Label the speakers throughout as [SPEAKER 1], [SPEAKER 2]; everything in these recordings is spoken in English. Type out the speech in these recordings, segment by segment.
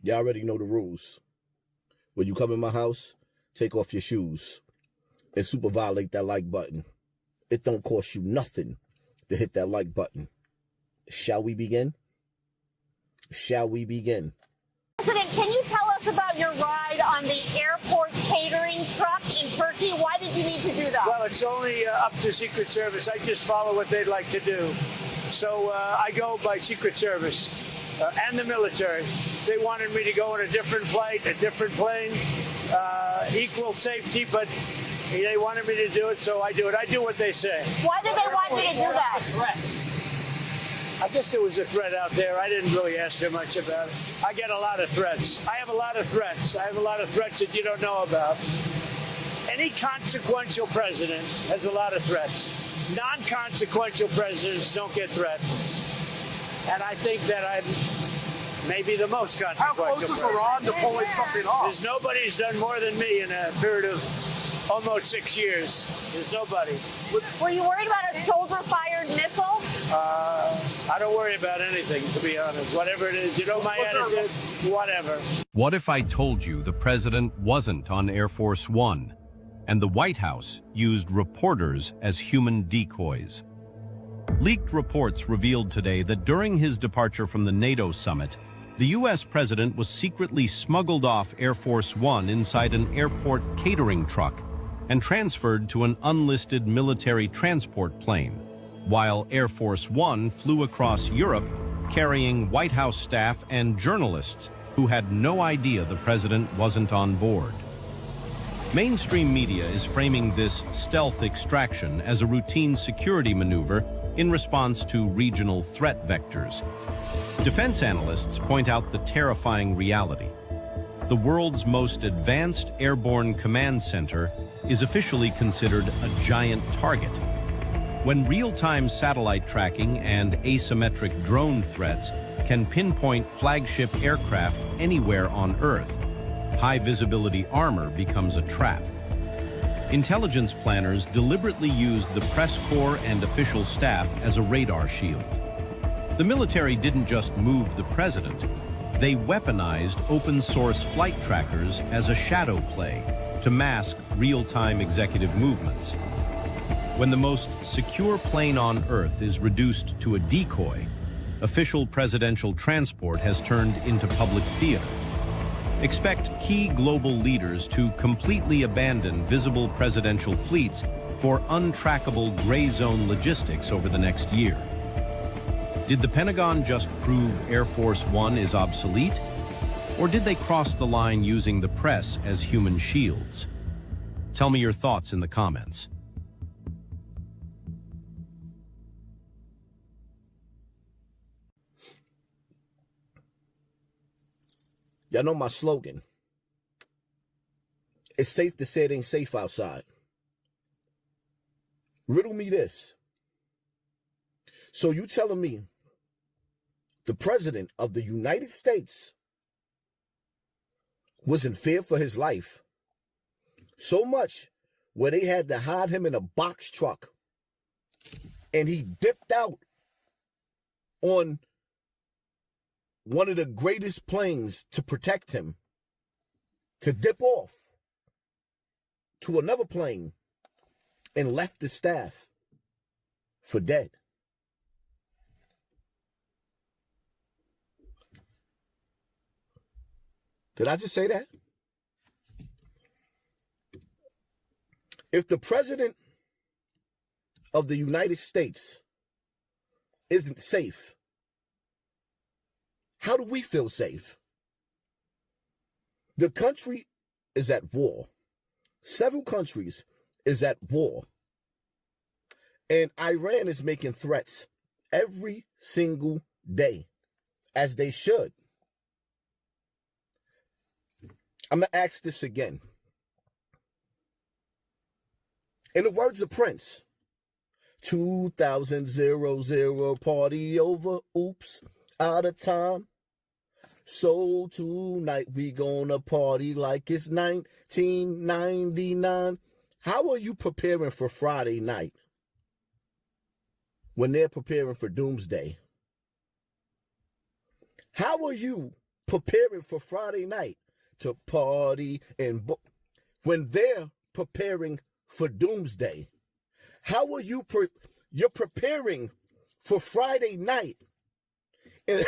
[SPEAKER 1] You already know the rules. When you come in my house, take off your shoes and super violate that like button. It don't cost you nothing to hit that like button. Shall we begin? Shall we begin?
[SPEAKER 2] President, can you tell us about your ride on the airport catering truck in Turkey? Why did you need to do that?
[SPEAKER 3] Well, it's only up to Secret Service. I just follow what they'd like to do. So I go by Secret Service and the military. They wanted me to go on a different flight, a different plane, equal safety, but they wanted me to do it, so I do it. I do what they say.
[SPEAKER 2] Why did they want you to do that?
[SPEAKER 3] I guess there was a threat out there. I didn't really ask them much about it. I get a lot of threats. I have a lot of threats. I have a lot of threats that you don't know about. Any consequential president has a lot of threats. Non-consequential presidents don't get threatened. And I think that I'm maybe the most consequential
[SPEAKER 4] How close is
[SPEAKER 3] president.
[SPEAKER 4] Iran to pulling something off?
[SPEAKER 3] There's nobody who's done more than me in a period of almost 6 years. There's nobody.
[SPEAKER 2] Were you worried about a shoulder-fired missile?
[SPEAKER 3] I don't worry about anything, to be honest. Whatever it is, you know my attitude, whatever.
[SPEAKER 5] What if I told you the president wasn't on Air Force One, and the White House used reporters as human decoys? Leaked reports revealed today that during his departure from the NATO summit, the U.S. president was secretly smuggled off Air Force One inside an airport catering truck and transferred to an unlisted military transport plane, while Air Force One flew across Europe carrying White House staff and journalists who had no idea the president wasn't on board. Mainstream media is framing this stealth extraction as a routine security maneuver in response to regional threat vectors. Defense analysts point out the terrifying reality. The world's most advanced airborne command center is officially considered a giant target. When real-time satellite tracking and asymmetric drone threats can pinpoint flagship aircraft anywhere on Earth, high-visibility armor becomes a trap. Intelligence planners deliberately used the press corps and official staff as a radar shield. The military didn't just move the president, they weaponized open-source flight trackers as a shadow play to mask real-time executive movements. When the most secure plane on Earth is reduced to a decoy, official presidential transport has turned into public theater. Expect key global leaders to completely abandon visible presidential fleets for untrackable gray zone logistics over the next year. Did the Pentagon just prove Air Force One is obsolete? Or did they cross the line using the press as human shields? Tell me your thoughts in the comments.
[SPEAKER 1] Y'all know my slogan. It's safe to say it ain't safe outside. Riddle me this. So you telling me the president of the United States was in fear for his life so much where they had to hide him in a box truck and he dipped out on one of the greatest planes to protect him, to dip off to another plane and left the staff for dead? Did I just say that? If the president of the United States isn't safe, how do we feel safe? The country is at war. Several countries is at war. And Iran is making threats every single day, as they should. I'm going to ask this again. In the words of Prince, 2000 party over, oops, out of time. So tonight we gonna party like it's 1999. How are you preparing for Friday night when they're preparing for doomsday? How are you preparing for Friday night to party and when they're preparing for doomsday? How are you you're preparing for Friday night and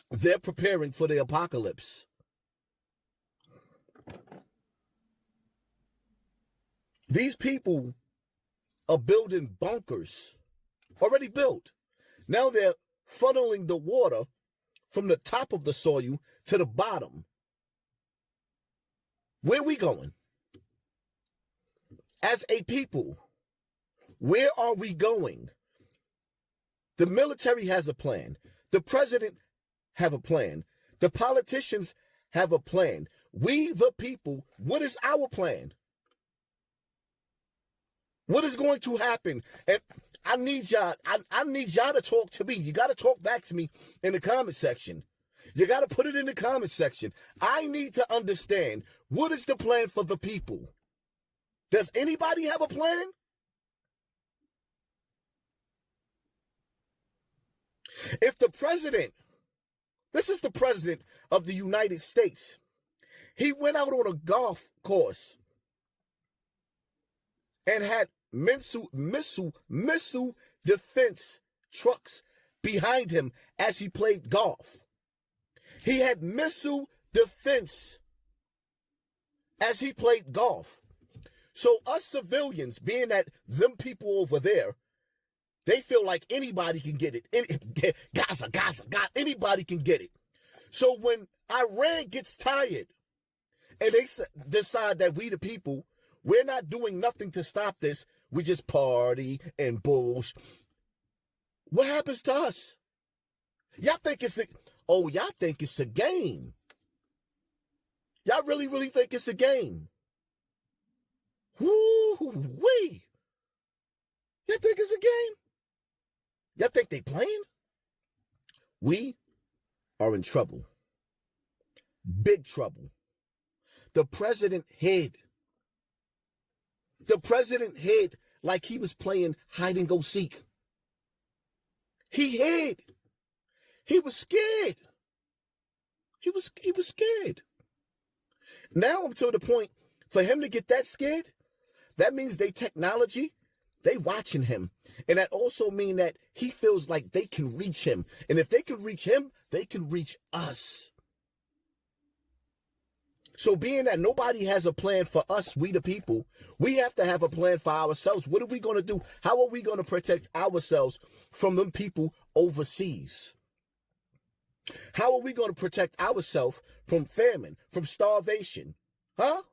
[SPEAKER 1] they're preparing for the apocalypse? These people are building bunkers, already built. Now they're funneling the water from the top of the soil to the bottom. Where are we going? As a people, where are we going? The military has a plan. The president have a plan. The politicians have a plan. We, the people, what is our plan? What is going to happen? And I need y'all to talk to me. You got to talk back to me in the comment section. You got to put it in the comment section. I need to understand, what is the plan for the people? Does anybody have a plan? If the president, this is the president of the United States, he went out on a golf course and had missile defense trucks behind him as he played golf. He had missile defense as he played golf. So us civilians, being that them people over there, they feel like anybody can get it. Gaza, anybody can get it. So when Iran gets tired and they decide that we the people, we're not doing nothing to stop this, we just party and bullshit, what happens to us? Y'all think it's a game. Y'all really think it's a game. Woo-wee. Y'all think it's a game? Y'all think they playing? We are in trouble. Big trouble. The president hid. The president hid like he was playing hide and go seek. He hid. He was scared. He was scared. Now I'm to the point, for him to get that scared, that means technology, they watching him. And that also means that he feels like they can reach him. And if they can reach him, they can reach us. So being that nobody has a plan for us, we the people, we have to have a plan for ourselves. What are we going to do? How are we going to protect ourselves from them people overseas? How are we going to protect ourselves from famine, from starvation? Huh?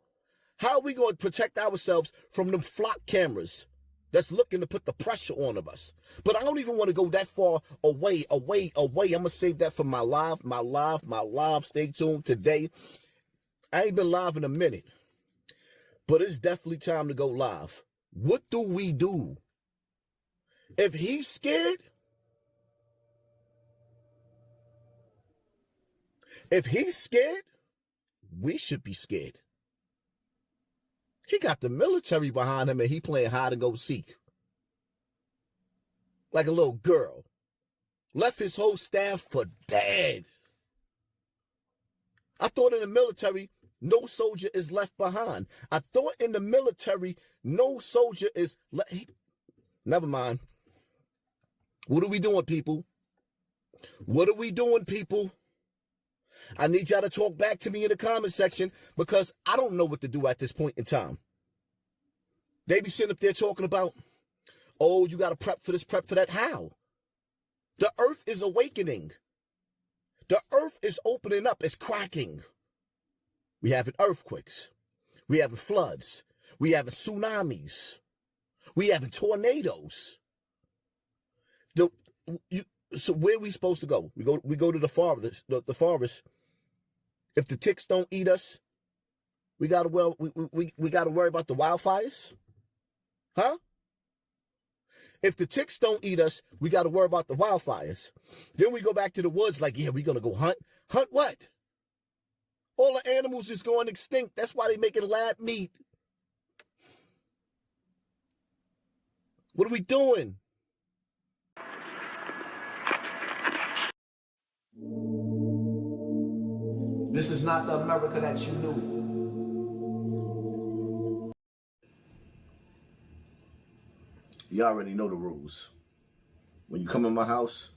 [SPEAKER 1] How are we going to protect ourselves from them flock cameras that's looking to put the pressure on of us? But I don't even want to go that far away. I'm going to save that for my live. Stay tuned today. I ain't been live in a minute, but it's definitely time to go live. What do we do? If he's scared, we should be scared. He got the military behind him and he playing hide and go seek. Like a little girl. Left his whole staff for dead. I thought in the military, no soldier is left behind. I thought in the military, no soldier is never mind. What are we doing, people? What are we doing, people? I need y'all to talk back to me in the comment section because I don't know what to do at this point in time. They be sitting up there talking about, oh, you got to prep for this, prep for that. How? The earth is awakening. The earth is opening up. It's cracking. We having earthquakes. We having floods. We having tsunamis. We having tornadoes. So where are we supposed to go? We go to the forest. The forest. If the ticks don't eat us, we gotta worry about the wildfires, huh? If the ticks don't eat us, we gotta worry about the wildfires. Then we go back to the woods. Like, yeah, we're gonna go hunt. Hunt what? All the animals is going extinct. That's why they making lab meat. What are we doing? This is not the America that you knew. You already know the rules. When you come in my house,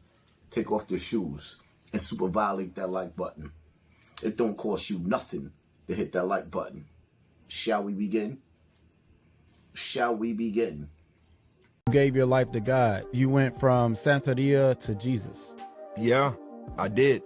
[SPEAKER 1] take off your shoes and super violate that like button. It don't cost you nothing to hit that like button. Shall we begin? Shall we begin?
[SPEAKER 4] You gave your life to God. You went from Santeria to Jesus.
[SPEAKER 6] Yeah, I did.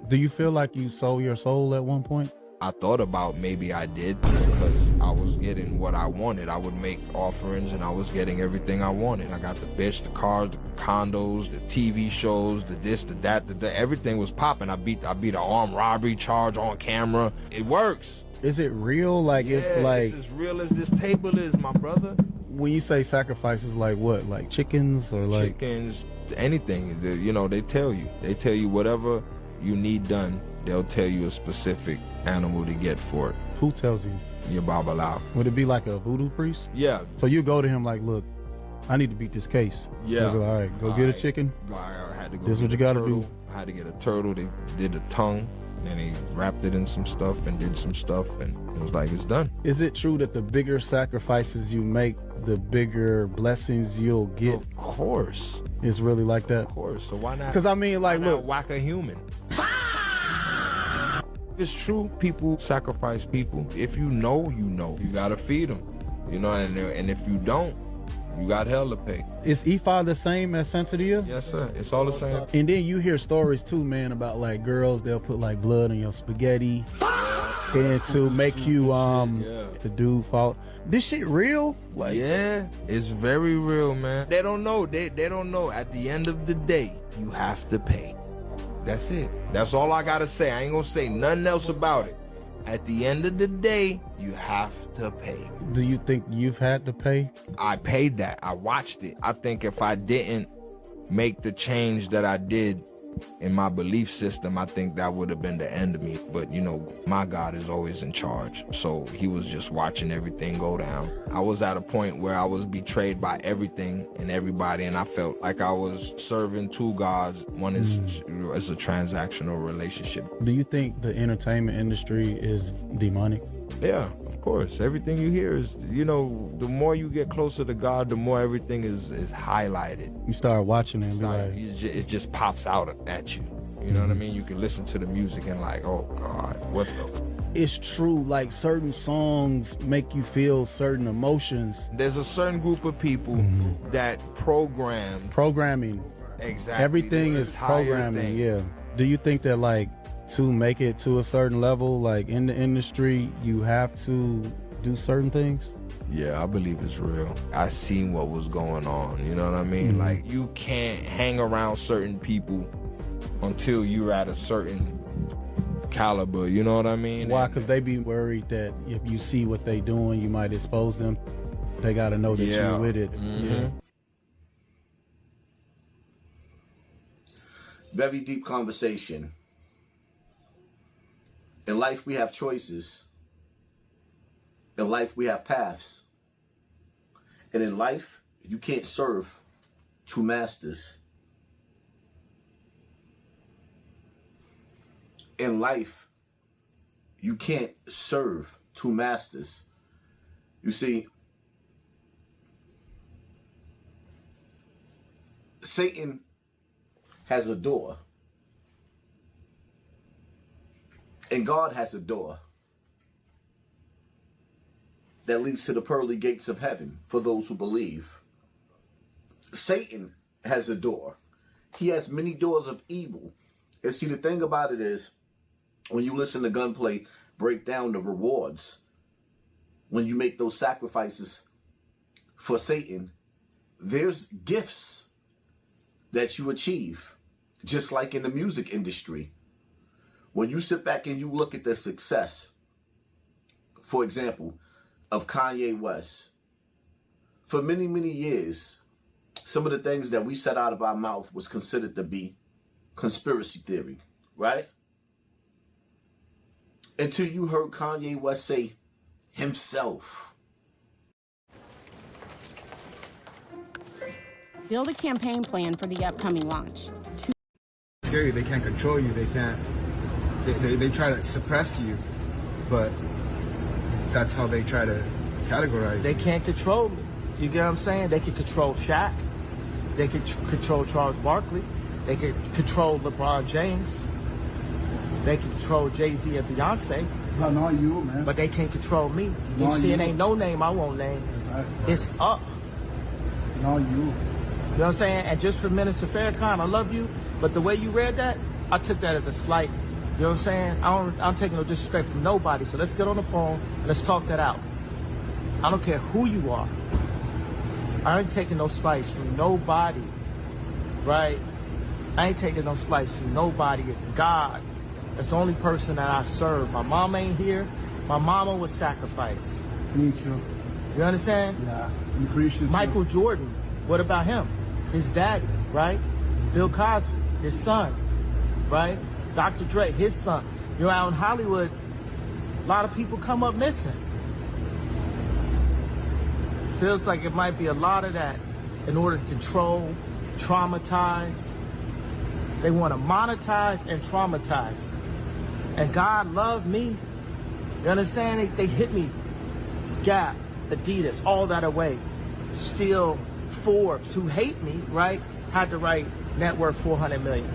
[SPEAKER 4] Do you feel like you sold your soul at one point?
[SPEAKER 6] I thought about maybe I did because I was getting what I wanted. I would make offerings and I was getting everything I wanted. I got the bitch, the cars, the condos, the TV shows, the this, the that, the everything was popping. I beat an armed robbery charge on camera. It works.
[SPEAKER 4] Is it real? Like,
[SPEAKER 6] Yeah,
[SPEAKER 4] if like
[SPEAKER 6] it's as real as this table is, my brother.
[SPEAKER 4] when you say sacrifices, like what? Like chickens or like
[SPEAKER 6] Chickens, anything. You know, they tell you whatever you need done. They'll tell you a specific animal to get for it.
[SPEAKER 4] who tells you?
[SPEAKER 6] Your Babalawo.
[SPEAKER 4] Would it be like a voodoo priest?
[SPEAKER 6] Yeah.
[SPEAKER 4] So you go to him like, look, I need to beat this case.
[SPEAKER 6] Yeah.
[SPEAKER 4] He'll be like, all right, go get a chicken.
[SPEAKER 6] I had to go.
[SPEAKER 4] This
[SPEAKER 6] get
[SPEAKER 4] what you
[SPEAKER 6] a
[SPEAKER 4] gotta
[SPEAKER 6] turtle.
[SPEAKER 4] do.
[SPEAKER 6] I had to get a turtle. They did the tongue, and they wrapped it in some stuff and did some stuff, and it was like, it's done.
[SPEAKER 4] Is it true that the bigger sacrifices you make, the bigger blessings you'll get?
[SPEAKER 6] Of course.
[SPEAKER 4] It's really like that?
[SPEAKER 6] Of course. So why not?
[SPEAKER 4] Because I mean, like,
[SPEAKER 6] why not
[SPEAKER 4] look,
[SPEAKER 6] whack a human. It's true. People sacrifice people. If you know, you know. You gotta feed them. You know, and if you don't, you got hell to pay.
[SPEAKER 4] is Ifa the same as Santeria?
[SPEAKER 6] Yes, sir. It's all the same.
[SPEAKER 4] And then you hear stories too, man, about like girls, they'll put like blood on your spaghetti and to make you the dude fall. This shit real? Like,
[SPEAKER 6] Yeah, it's very real, man. They don't know. They don't know. At the end of the day, you have to pay. That's it. That's all I gotta say. I ain't gonna say nothing else about it. At the end of the day, you have to pay.
[SPEAKER 4] do you think you've had to pay?
[SPEAKER 6] I paid that. I watched it. I think if I didn't make the change that I did in my belief system, I think that would have been the end of me. But you know, my God is always in charge. So he was just watching everything go down. I was at a point where I was betrayed by everything and everybody, and I felt like I was serving two gods. One is a transactional relationship.
[SPEAKER 4] Do you think the entertainment industry is demonic?
[SPEAKER 6] Yeah, of course. Everything you hear is, you know, the more you get closer to God, the more everything is highlighted.
[SPEAKER 4] You start watching it and
[SPEAKER 6] It's
[SPEAKER 4] be
[SPEAKER 6] like,
[SPEAKER 4] like,
[SPEAKER 6] it just pops out at you. You know what I mean? You can listen to the music and like, oh God, what the?
[SPEAKER 4] it's true, like certain songs make you feel certain emotions.
[SPEAKER 6] There's a certain group of people that
[SPEAKER 4] Programming.
[SPEAKER 6] exactly
[SPEAKER 4] Everything
[SPEAKER 6] this
[SPEAKER 4] is
[SPEAKER 6] entire
[SPEAKER 4] programming,
[SPEAKER 6] thing.
[SPEAKER 4] yeah. Do you think that like to make it to a certain level, like in the industry, you have to do certain things?
[SPEAKER 6] Yeah, I believe it's real. I seen what was going on. You know what I mean? Like, you can't hang around certain people until you're at a certain caliber. You know what I mean?
[SPEAKER 4] Why?
[SPEAKER 6] And-
[SPEAKER 4] Because they be worried that if you see what they doing, you might expose them. They got to know that you're with it. Yeah.
[SPEAKER 1] Very deep conversation. In life, we have choices. In life, we have paths. And in life, you can't serve two masters. In life, you can't serve two masters. You see, Satan has a door. And God has a door that leads to the pearly gates of heaven for those who believe. Satan has a door. He has many doors of evil. And see, the thing about it is, when you listen to Gunplay break down the rewards, when you make those sacrifices for Satan, there's gifts that you achieve, just like in the music industry. When you sit back and you look at the success, for example, of Kanye West, for many, many years, some of the things that we said out of our mouth was considered to be conspiracy theory, right? Until you heard Kanye West say himself.
[SPEAKER 7] Build a campaign plan for the upcoming launch.
[SPEAKER 8] Scary. They can't control you. They can't
[SPEAKER 7] they try to suppress you, but that's how they try to categorize
[SPEAKER 8] They
[SPEAKER 7] you.
[SPEAKER 8] can't control me. You get what I'm saying? They can control Shaq. They can control Charles Barkley. They can control LeBron James. They can control Jay-Z and Beyonce.
[SPEAKER 9] No, not you, man.
[SPEAKER 8] But they can't control me. You
[SPEAKER 9] Not
[SPEAKER 8] see, it
[SPEAKER 9] you.
[SPEAKER 8] ain't no name I won't name.
[SPEAKER 9] Right.
[SPEAKER 8] It's up.
[SPEAKER 9] Not you.
[SPEAKER 8] You know what I'm saying? And just for Minister Farrakhan, I love you, but the way you read that, I took that as a slight. You know what I'm saying? I'm taking no disrespect from nobody. So let's get on the phone and let's talk that out. I don't care who you are. I ain't taking no slice from nobody, right? I ain't taking no slice from nobody. It's God. That's the only person that I serve. My mom ain't here. My mama was sacrificed.
[SPEAKER 9] Me too.
[SPEAKER 8] You understand?
[SPEAKER 9] Yeah. I'm Christian.
[SPEAKER 8] Michael Jordan, what about him? His daddy, right? Bill Cosby, his son, right? Dr. Dre, his son. You know, out in Hollywood, a lot of people come up missing. Feels like it might be a lot of that in order to control, traumatize. They want to monetize and traumatize. And God loved me. You understand? They hit me. Gap, Adidas, all that away. Still, Forbes, who hate me, right, had to write net worth 400 million.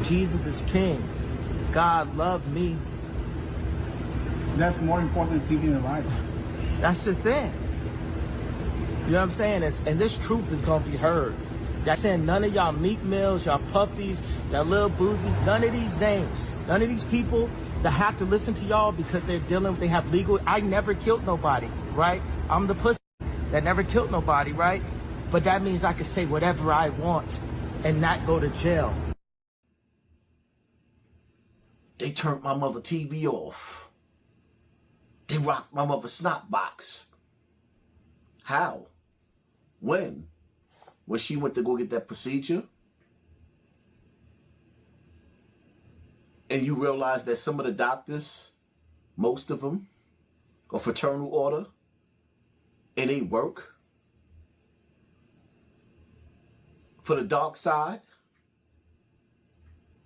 [SPEAKER 8] Jesus is king. God loved me.
[SPEAKER 9] That's more important thing in life.
[SPEAKER 8] That's the thing. You know what I'm saying? And this truth is going to be heard. Y'all saying none of y'all Meek Mills, y'all Puppies, y'all Lil Boozy, none of these names, none of these people that have to listen to y'all because they're dealing with, they have legal, I never killed nobody, right? I'm the pussy that never killed nobody, right? But that means I can say whatever I want and not go to jail.
[SPEAKER 1] They turned my mother TV off. They rocked my mother's snot box. How? When? When she went to go get that procedure? And you realize that some of the doctors, most of them, are fraternal order and they work for the dark side.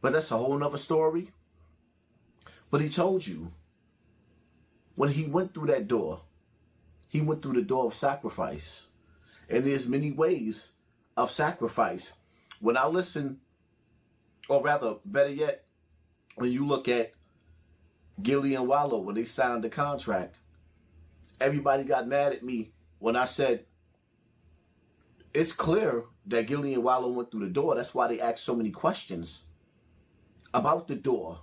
[SPEAKER 1] But that's a whole nother story. But he told you, when he went through that door, he went through the door of sacrifice. And there's many ways of sacrifice. When I listen, or rather, better yet, when you look at Gilly and Wallow, when they signed the contract, everybody got mad at me when I said, it's clear that Gilly and Wallow went through the door. That's why they asked so many questions about the door.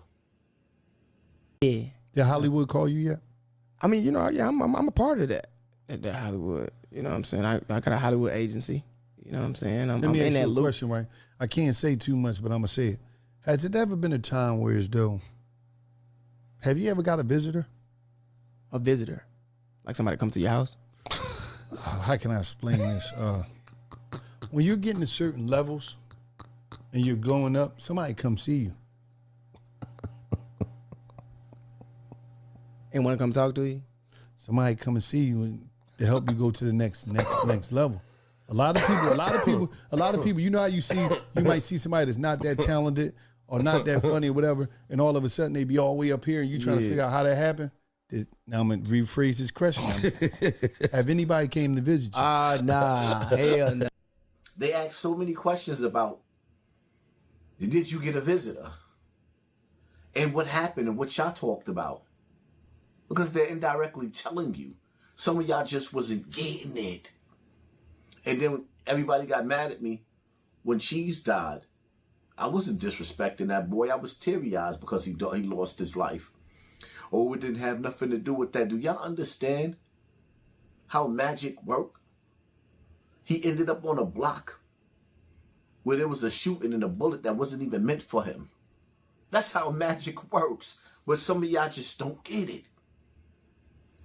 [SPEAKER 8] Yeah.
[SPEAKER 9] Did Hollywood call you yet?
[SPEAKER 7] I mean, you know, yeah, I'm a part of that. That Hollywood. You know what I'm saying? I got a Hollywood agency. You know what I'm saying?
[SPEAKER 9] Let me ask you a question, right? I can't say too much, but I'm gonna say it. Has it ever been a time where as though, have you ever got a visitor?
[SPEAKER 7] A visitor? Like somebody come to your house?
[SPEAKER 9] How can I explain this? When you're getting to certain levels and you're going up, somebody come see you.
[SPEAKER 7] And want to come talk to you?
[SPEAKER 9] Somebody come and see you and to help you go to the next level. A lot of people, you know how you might see somebody that's not that talented or not that funny or whatever, and all of a sudden they be all the way up here and you trying to figure out how that happened. Now I'm going to rephrase this question. Have anybody came to visit you?
[SPEAKER 7] Nah, hell no.
[SPEAKER 1] They asked so many questions about, did you get a visitor? And what happened and what y'all talked about? Because they're indirectly telling you. Some of y'all just wasn't getting it. And then everybody got mad at me when Cheese died. I wasn't disrespecting that boy. I was teary-eyed because he lost his life. Oh, it didn't have nothing to do with that. Do y'all understand how magic worked? He ended up on a block where there was a shooting and a bullet that wasn't even meant for him. That's how magic works. But some of y'all just don't get it.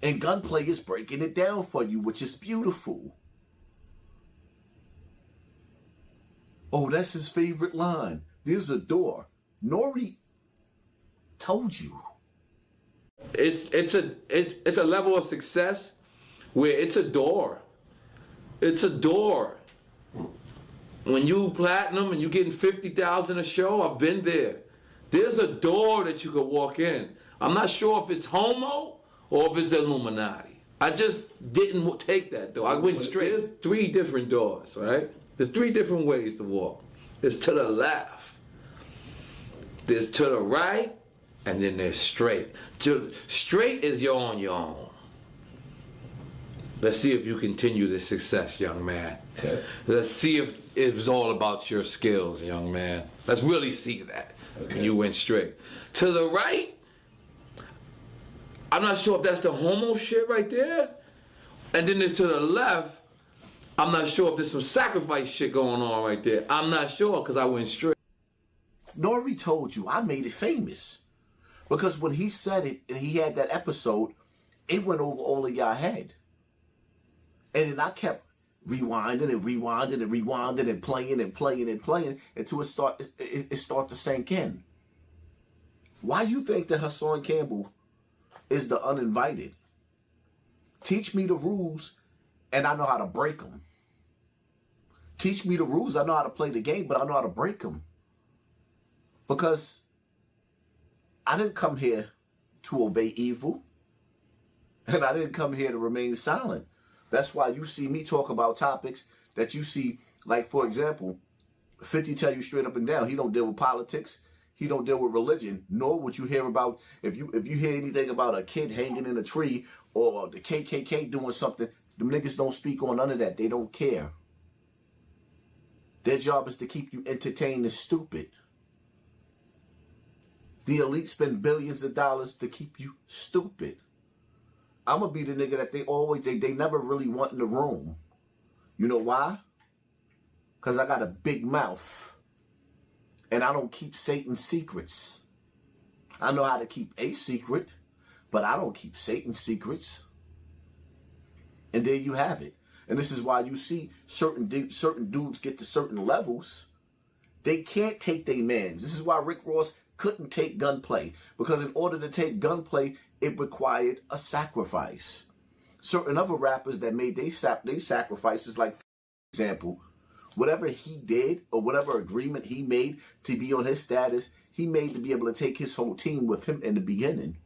[SPEAKER 1] And Gunplay is breaking it down for you, which is beautiful. Oh, that's his favorite line. There's a door. Nori told you.
[SPEAKER 10] It's a level of success where it's a door. It's a door. When you platinum and you getting 50,000 a show, I've been there. There's a door that you could walk in. I'm not sure if it's homo or if it's Illuminati. I just didn't take that door. I went straight. There's 3 different doors, right? There's 3 different ways to walk. There's to the left, there's to the right, and then there's straight. Straight is you're on your own. Let's see if you continue this success, young man. Okay. Let's see if it's all about your skills, young man. Let's really see that. Okay. And you went straight. To the right, I'm not sure if that's the homo shit right there. And then there's to the left, I'm not sure if there's some sacrifice shit going on right there. I'm not sure because I went straight.
[SPEAKER 1] Nori told you, I made it famous. Because when he said it and he had that episode, it went over all of y'all head. And then I kept rewinding and rewinding and rewinding and playing and playing and playing until it start to sink in. Why you think that Hassan Campbell is the uninvited? Teach me the rules and I know how to break them. Teach me the rules, I know how to play the game, but I know how to break them. Because I didn't come here to obey evil. And I didn't come here to remain silent. That's why you see me talk about topics that you see, like, for example, 50 tell you straight up and down, he don't deal with politics. He don't deal with religion, nor would you hear about, if you hear anything about a kid hanging in a tree or the KKK doing something, them niggas don't speak on none of that. They don't care. Their job is to keep you entertained and stupid. The elite spend billions of dollars to keep you stupid. I'm going to be the nigga that they never really want in the room. You know why? Because I got a big mouth. And I don't keep Satan's secrets. I know how to keep a secret, but I don't keep Satan's secrets. And there you have it. And this is why you see certain dudes get to certain levels. They can't take their mans. This is why Rick Ross couldn't take gunplay. Because in order to take gunplay, it required a sacrifice. Certain other rappers that made they sacrifices, like, for example, whatever he did or whatever agreement he made to be on his status, he made to be able to take his whole team with him in the beginning.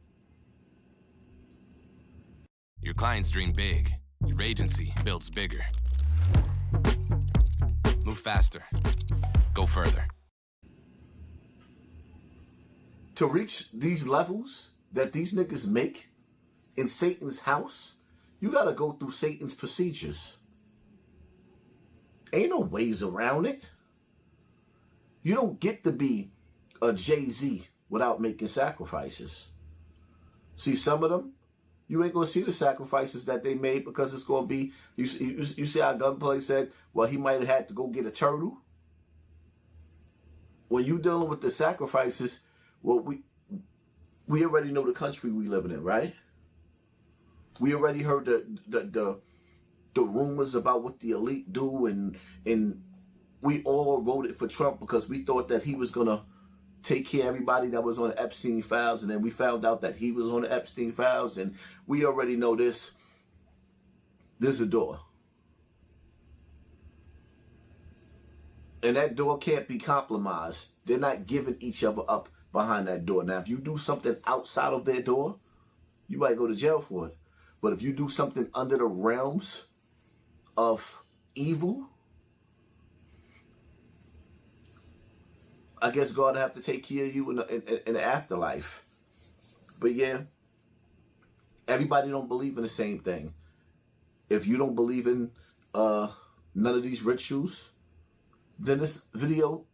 [SPEAKER 11] Your clients dream big. Your agency builds bigger. Move faster. Go further.
[SPEAKER 1] To reach these levels that these niggas make in Satan's house, you gotta go through Satan's procedures. Ain't no ways around it. You don't get to be a Jay-Z without making sacrifices. See, some of them, you ain't gonna see the sacrifices that they made because it's gonna be, you see how Gunplay said, well, he might have had to go get a turtle. When you dealing with the sacrifices, well, we already know the country we living in, right? We already heard the rumors about what the elite do, and we all voted for Trump because we thought that he was gonna take care of everybody that was on the Epstein files, and then we found out that he was on the Epstein files, and we already know this. There's a door. And that door can't be compromised. They're not giving each other up behind that door. Now, if you do something outside of their door, you might go to jail for it. But if you do something under the realms of evil, I guess God will have to take care of you in the afterlife. But yeah, everybody don't believe in the same thing. If you don't believe in none of these rituals, then this video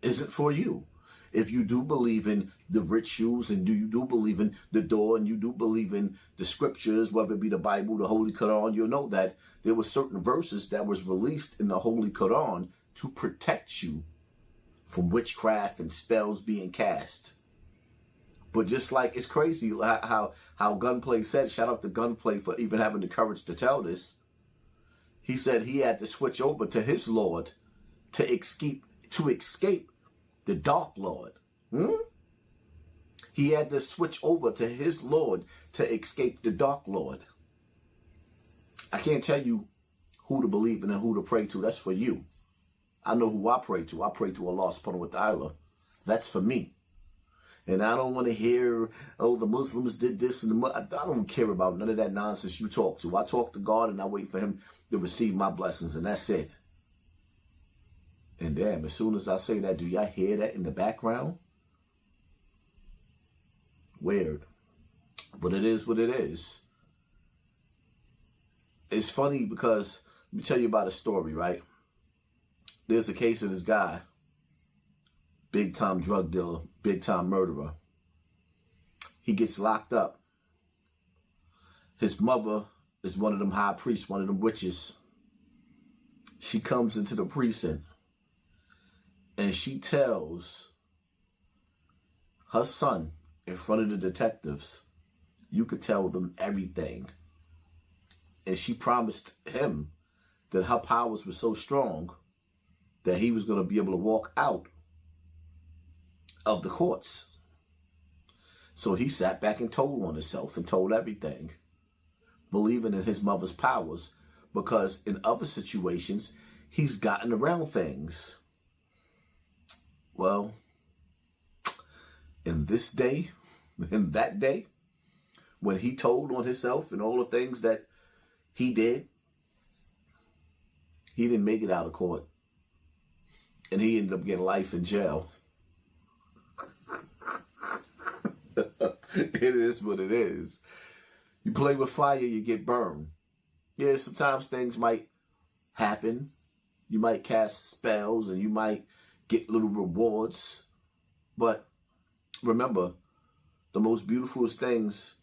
[SPEAKER 1] isn't for you. If you do believe in the rituals, and you do believe in the door, and you do believe in the scriptures, whether it be the Bible, the Holy Quran, you'll know that there were certain verses that was released in the Holy Quran to protect you from witchcraft and spells being cast. But just like, it's crazy how Gunplay said, shout out to Gunplay for even having the courage to tell this. He said he had to switch over to his Lord to escape the Dark Lord. He had to switch over to his Lord to escape the Dark Lord. I can't tell you who to believe in and who to pray to. That's for you. I know who I pray to. I pray to Allah subhanahu wa ta'ala. That's for me. And I don't want to hear, oh, the Muslims did this. And I don't care about none of that nonsense you talk to. I talk to God and I wait for him to receive my blessings. And that's it. And damn, as soon as I say that, do y'all hear that in the background? Weird. But it is what it is. It's funny because, let me tell you about a story, right? There's a case of this guy, big time drug dealer, big time murderer. He gets locked up. His mother is one of them high priests, one of them witches. She comes into the precinct and she tells her son in front of the detectives, you could tell them everything. And she promised him that her powers were so strong that he was going to be able to walk out of the courts. So he sat back and told on himself and told everything, believing in his mother's powers, because in other situations, he's gotten around things. Well, in this day, in that day, when he told on himself and all the things that he did, he didn't make it out of court. And he ended up getting life in jail. It is what it is. You play with fire, you get burned. Yeah, sometimes things might happen. You might cast spells and you might get little rewards. But remember, the most beautiful things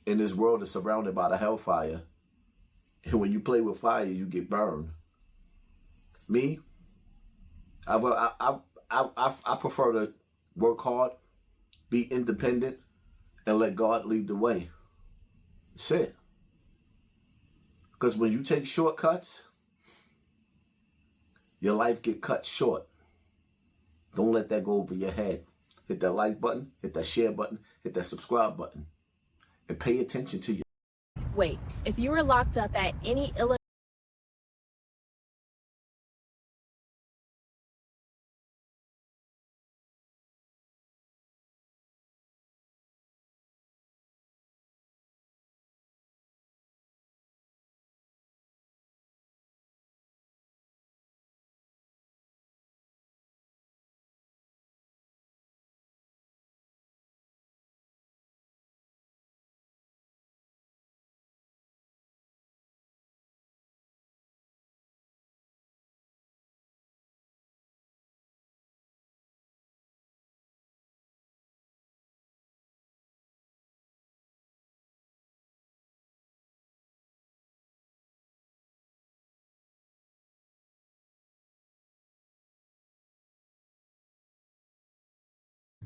[SPEAKER 1] in this world are surrounded by the hellfire. And when you play with fire, you get burned. Me, I prefer to work hard, be independent, and let God lead the way. That's it. Because when you take shortcuts, your life get cut short. Don't let that go over your head. Hit that like button, hit that share button, hit that subscribe button, and pay attention to your...
[SPEAKER 12] Wait, if you were locked up at any Illinois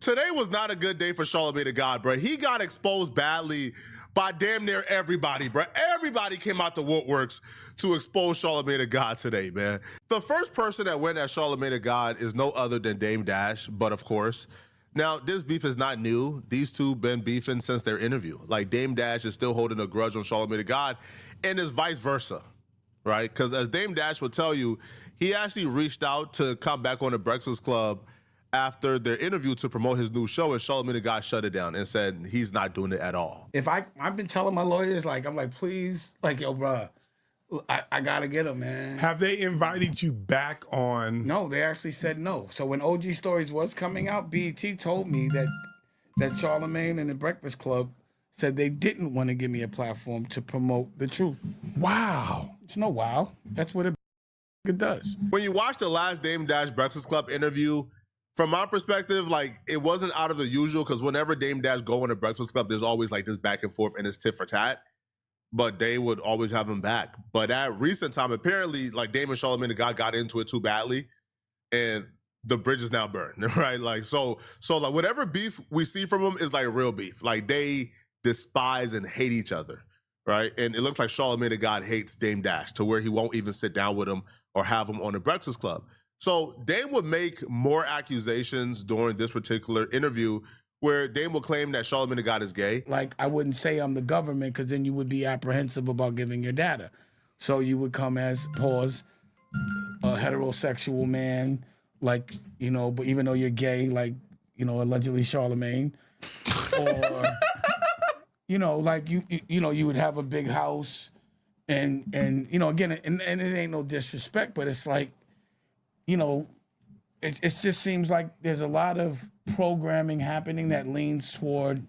[SPEAKER 13] Today was not a good day for Charlamagne the God, bro. He got exposed badly by damn near everybody, bro. Everybody came out the woodworks to expose Charlamagne the God today, man. The first person that went at Charlamagne the God is no other than Dame Dash, but of course. Now, this beef is not new. These two been beefing since their interview. Like, Dame Dash is still holding a grudge on Charlamagne the God, and it's vice versa, right? Because as Dame Dash would tell you, he actually reached out to come back on the Breakfast Club after their interview to promote his new show, and Charlamagne the God shut it down and said he's not doing it at all.
[SPEAKER 14] If I've been telling my lawyers, like, I'm like, please, like, yo, bro, I gotta get him, man.
[SPEAKER 15] Have they invited you back on?
[SPEAKER 14] No, they actually said no. So when OG Stories was coming out, BET told me that Charlamagne and the Breakfast Club said they didn't want to give me a platform to promote the truth.
[SPEAKER 15] Wow.
[SPEAKER 14] It's no wow. That's what it does.
[SPEAKER 13] When you watch the last Dame Dash Breakfast Club interview, from my perspective, like, it wasn't out of the usual, because whenever Dame Dash go in the Breakfast Club, there's always like this back and forth and it's tit for tat. But they would always have him back. But at recent time, apparently, like, Dame and Charlamagne the God got into it too badly, and the bridge is now burned, right? Like, so like, whatever beef we see from them is like real beef. Like, they despise and hate each other, right? And it looks like Charlamagne the God hates Dame Dash to where he won't even sit down with him or have him on the Breakfast Club. So Dame would make more accusations during this particular interview where Dame will claim that Charlamagne the God is gay.
[SPEAKER 14] Like, I wouldn't say I'm the government, because then you would be apprehensive about giving your data. So you would come as, pause, a heterosexual man, like, you know, but even though you're gay, like, allegedly Charlemagne, or like you would have a big house, and again, and it ain't no disrespect, but it's like, it just seems like there's a lot of programming happening that leans toward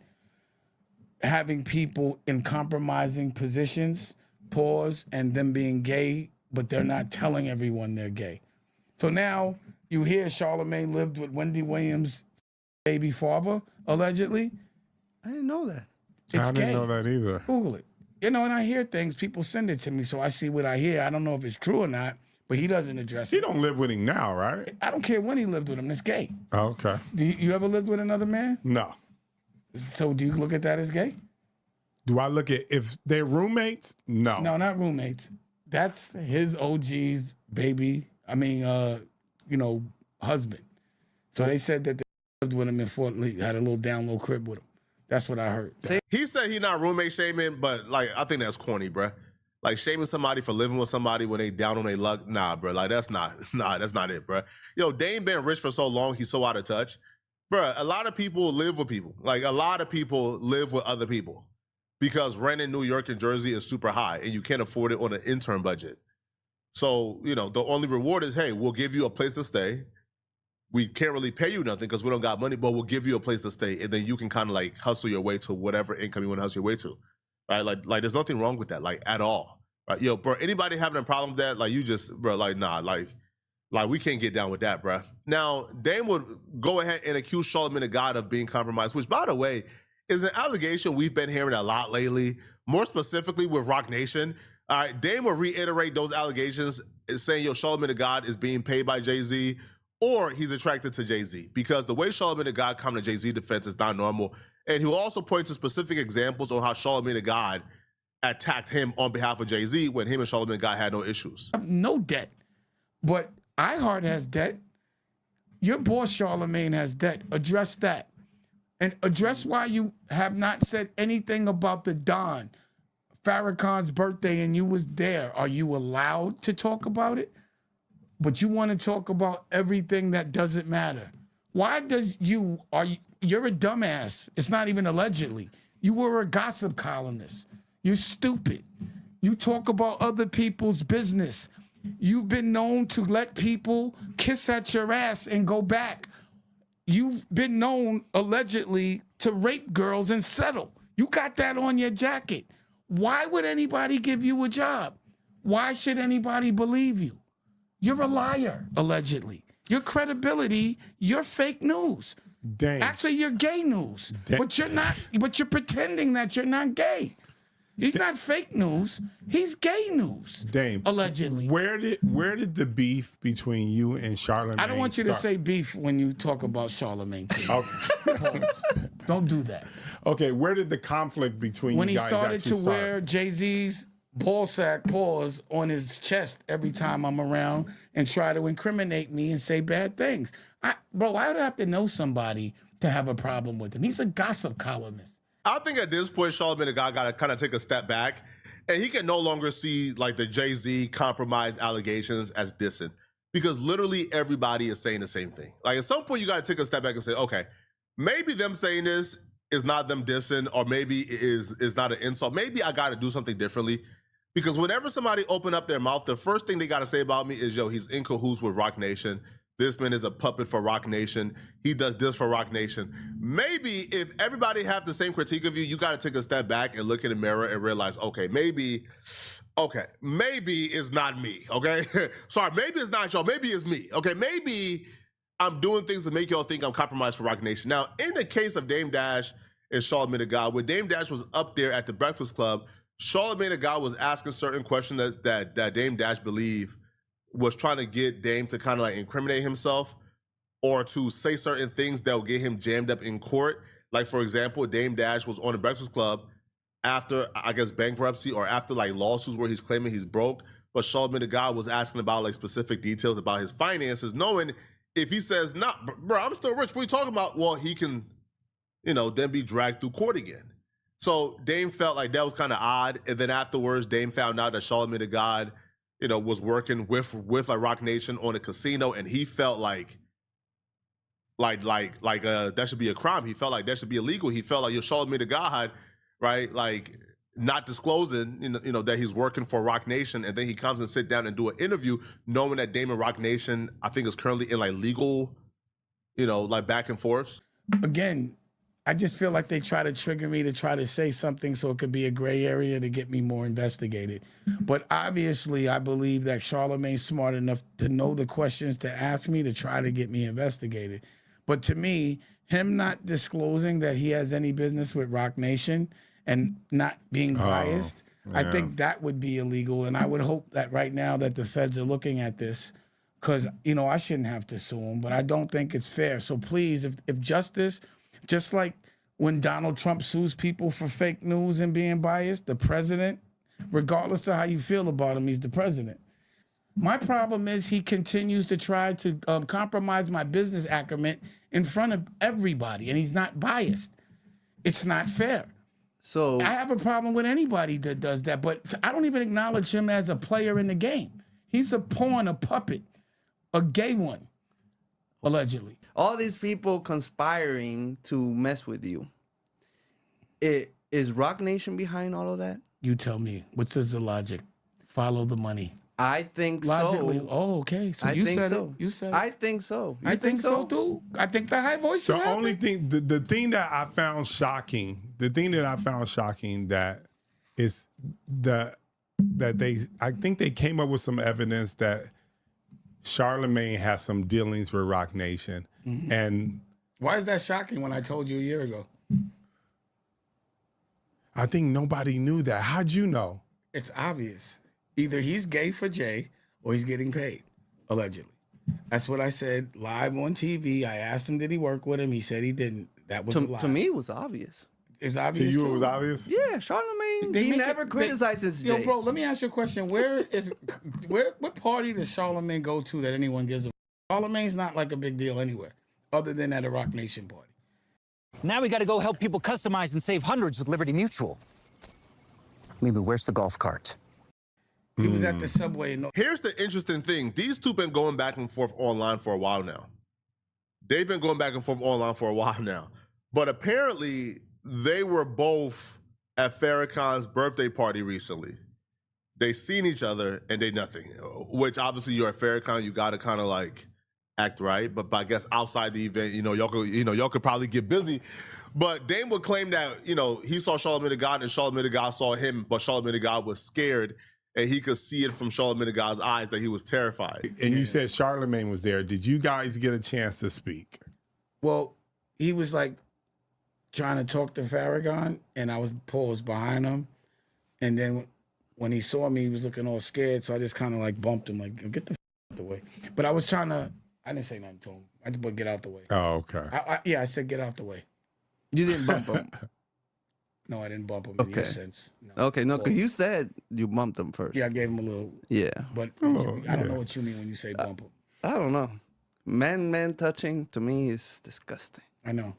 [SPEAKER 14] having people in compromising positions, and them being gay, but they're not telling everyone they're gay. So now you hear Charlemagne lived with Wendy Williams' baby father, allegedly.
[SPEAKER 16] I didn't know that.
[SPEAKER 14] It's
[SPEAKER 15] I didn't
[SPEAKER 14] gay.
[SPEAKER 15] know that either.
[SPEAKER 14] Google it. And I hear things, people send it to me, so I see what I hear. I don't know if it's true or not, but he doesn't address
[SPEAKER 15] He
[SPEAKER 14] it.
[SPEAKER 15] don't live with him now, right?
[SPEAKER 14] I don't care when he lived with him. It's gay.
[SPEAKER 15] Okay.
[SPEAKER 14] Do you ever lived with another man?
[SPEAKER 15] No.
[SPEAKER 14] So do you look at that as gay?
[SPEAKER 15] Do I look at if they're roommates? No.
[SPEAKER 14] No, not roommates. That's his OG's baby. Husband. So they said that they lived with him in Fort Lee, had a little down low crib with him. That's what I heard.
[SPEAKER 13] He said he not roommate shaming, but like I think that's corny, bruh. Like shaming somebody for living with somebody when they down on their luck, nah, bro. Like that's not it, bruh. Yo, Dane been rich for so long, he's so out of touch, bruh. A lot of people live with people. Like a lot of people live with other people because rent in New York and Jersey is super high, and you can't afford it on an intern budget. So the only reward is, hey, we'll give you a place to stay. We can't really pay you nothing because we don't got money, but we'll give you a place to stay, and then you can kind of like hustle your way to whatever income you want to hustle your way to, right? Like there's nothing wrong with that, like at all, right? Yo, bro, anybody having a problem with that, like you just, bro, like nah, like we can't get down with that, bro. Now, Dame would go ahead and accuse Charlemagne the God of being compromised, which, by the way, is an allegation we've been hearing a lot lately, more specifically with Rock Nation. All right, Dame will reiterate those allegations, saying, yo, Charlemagne the God is being paid by Jay-Z, or he's attracted to Jay-Z, because the way Charlemagne the God come to Jay-Z defense is not normal. And he'll also point to specific examples on how Charlemagne the God attacked him on behalf of Jay-Z when him and Charlemagne the God had no issues.
[SPEAKER 14] No debt, but iHeart has debt. Your boss Charlemagne has debt. Address that. And address why you have not said anything about the Don, Farrakhan's birthday, and you was there. Are you allowed to talk about it? But you want to talk about everything that doesn't matter. Why does you're a dumbass. It's not even allegedly. You were a gossip columnist. You're stupid. You talk about other people's business. You've been known to let people kiss at your ass and go back. You've been known allegedly to rape girls and settle. You got that on your jacket. Why would anybody give you a job? Why should anybody believe you? You're a liar, allegedly. Your credibility, you're fake news.
[SPEAKER 15] Dang.
[SPEAKER 14] Actually, you're gay news. But you're not, but you're pretending that you're not gay. He's not fake news. He's gay news.
[SPEAKER 15] Dame,
[SPEAKER 14] allegedly.
[SPEAKER 15] Where did the beef between you and Charlemagne
[SPEAKER 14] I don't want you to
[SPEAKER 15] start?
[SPEAKER 14] say beef when you talk about Charlemagne. Okay. Don't do that.
[SPEAKER 15] Okay, where did the conflict between
[SPEAKER 14] When
[SPEAKER 15] you
[SPEAKER 14] he
[SPEAKER 15] guys
[SPEAKER 14] started
[SPEAKER 15] actually
[SPEAKER 14] to wear Jay-Z's ball sack paws on his chest every time I'm around and try to incriminate me and say bad things. Bro, why would I have to know somebody to have a problem with him? He's a gossip columnist.
[SPEAKER 13] I think at this point, Charlemagne the God got to kind of take a step back, and he can no longer see like the Jay-Z compromise allegations as dissing, because literally everybody is saying the same thing. Like at some point, you got to take a step back and say, okay, maybe them saying this is not them dissing, or maybe it is not an insult. Maybe I got to do something differently, because whenever somebody open up their mouth, the first thing they got to say about me is, yo, he's in cahoots with Rock Nation. This man is a puppet for Rock Nation. He does this for Rock Nation. Maybe if everybody have the same critique of you, you got to take a step back and look in the mirror and realize, okay, maybe it's not me, okay? Sorry, maybe it's not y'all, maybe it's me, okay? Maybe I'm doing things to make y'all think I'm compromised for Rock Nation. Now, in the case of Dame Dash and Charlemagne the God, when Dame Dash was up there at the Breakfast Club, Charlemagne the God was asking certain questions that Dame Dash believed was trying to get Dame to kind of like incriminate himself or to say certain things that will get him jammed up in court. Like, for example, Dame Dash was on the Breakfast Club after, I guess, bankruptcy or after like lawsuits where he's claiming he's broke. But Charlemagne the God was asking about like specific details about his finances, knowing if he says, nah, bro, I'm still rich. What are you talking about? Well, he can, then be dragged through court again. So Dame felt like that was kind of odd. And then afterwards, Dame found out that Charlemagne the God, was working with like Rock Nation on a casino, and he felt like that should be a crime. He felt like that should be illegal. He felt like you're Charlamagne the God, right? Like not disclosing, you know, that he's working for Rock Nation, and then he comes and sit down and do an interview, knowing that Damon Rock Nation, I think, is currently in like legal, you know, like back and forths.
[SPEAKER 14] Again, I just feel like they try to trigger me to try to say something so it could be a gray area to get me more investigated. But obviously, I believe that Charlamagne's smart enough to know the questions to ask me to try to get me investigated. But to me, him not disclosing that he has any business with Rock Nation and not being biased, I think that would be illegal. And I would hope that right now that the feds are looking at this, because, you know, I shouldn't have to sue him, but I don't think it's fair. So please, if justice, just like when Donald Trump sues people for fake news and being biased, the president, regardless of how you feel about him, he's the president. My problem is he continues to try to compromise my business acumen in front of everybody, and he's not biased. It's not fair.
[SPEAKER 16] So
[SPEAKER 14] I have a problem with anybody that does that, but I don't even acknowledge him as a player in the game. He's a pawn, a puppet, a gay one, allegedly.
[SPEAKER 16] All these people conspiring to mess with you. Is Rock Nation behind all of that?
[SPEAKER 14] You tell me. What's the logic? Follow the money.
[SPEAKER 16] I think
[SPEAKER 14] Logically,
[SPEAKER 16] so.
[SPEAKER 14] Oh, okay. So
[SPEAKER 16] I
[SPEAKER 14] you
[SPEAKER 16] think
[SPEAKER 14] said
[SPEAKER 16] so.
[SPEAKER 14] it. You said it.
[SPEAKER 16] I think so. You
[SPEAKER 14] I think so too. I think the high voice should
[SPEAKER 15] The
[SPEAKER 14] happen.
[SPEAKER 15] only thing, the thing that I found shocking, that is I think they came up with some evidence that Charlamagne has some dealings with Rock Nation.
[SPEAKER 14] Mm-hmm.
[SPEAKER 15] And
[SPEAKER 14] why is that shocking when I told you a year ago?
[SPEAKER 15] I think nobody knew that. How'd you know?
[SPEAKER 14] It's obvious. Either he's gay for Jay or he's getting paid, allegedly. That's what I said live on TV. I asked him, did he work with him? He said he didn't. That was a lie.
[SPEAKER 16] To me, it was obvious.
[SPEAKER 14] It's obvious.
[SPEAKER 15] To you, it was obvious?
[SPEAKER 16] Yeah, Charlamagne, he never criticizes Jay.
[SPEAKER 14] Yo, bro, let me ask you a question. What party does Charlamagne go to that anyone gives a Charlamagne's not like a big deal anywhere, other than at a Rock Nation party.
[SPEAKER 17] Now we got to go help people customize and save hundreds with Liberty Mutual. Maybe where's the golf cart?
[SPEAKER 14] He was at the subway.
[SPEAKER 13] Here's the interesting thing. These two been going back and forth online for a while now. They've been going back and forth online for a while now. But apparently, they were both at Farrakhan's birthday party recently. They seen each other and they nothing. Which obviously you're at Farrakhan, you gotta kind of like act right. But I guess outside the event, y'all could probably get busy. But Dane would claim that, he saw Charlamagne the God and Charlamagne the God saw him, but Charlamagne the God was scared. And he could see it from Charlamagne the God's eyes that he was terrified.
[SPEAKER 15] And you said Charlamagne was there. Did you guys get a chance to speak?
[SPEAKER 14] Well, he was like trying to talk to Farrakhan, and I was paused behind him. And then when he saw me, he was looking all scared, so I just kind of like bumped him, like, get the out the way. But I was trying to, I didn't say nothing to him. I just get out the way.
[SPEAKER 15] Oh, okay.
[SPEAKER 14] I said get out the way.
[SPEAKER 16] You didn't bump him?
[SPEAKER 14] No, I didn't bump him in your sense. No.
[SPEAKER 16] Okay, no, because you said you bumped him first.
[SPEAKER 14] Yeah, I gave him a little.
[SPEAKER 16] Yeah.
[SPEAKER 14] But I don't know what you mean when you say bump him.
[SPEAKER 16] I don't know. Man touching, to me, is disgusting.
[SPEAKER 14] I know.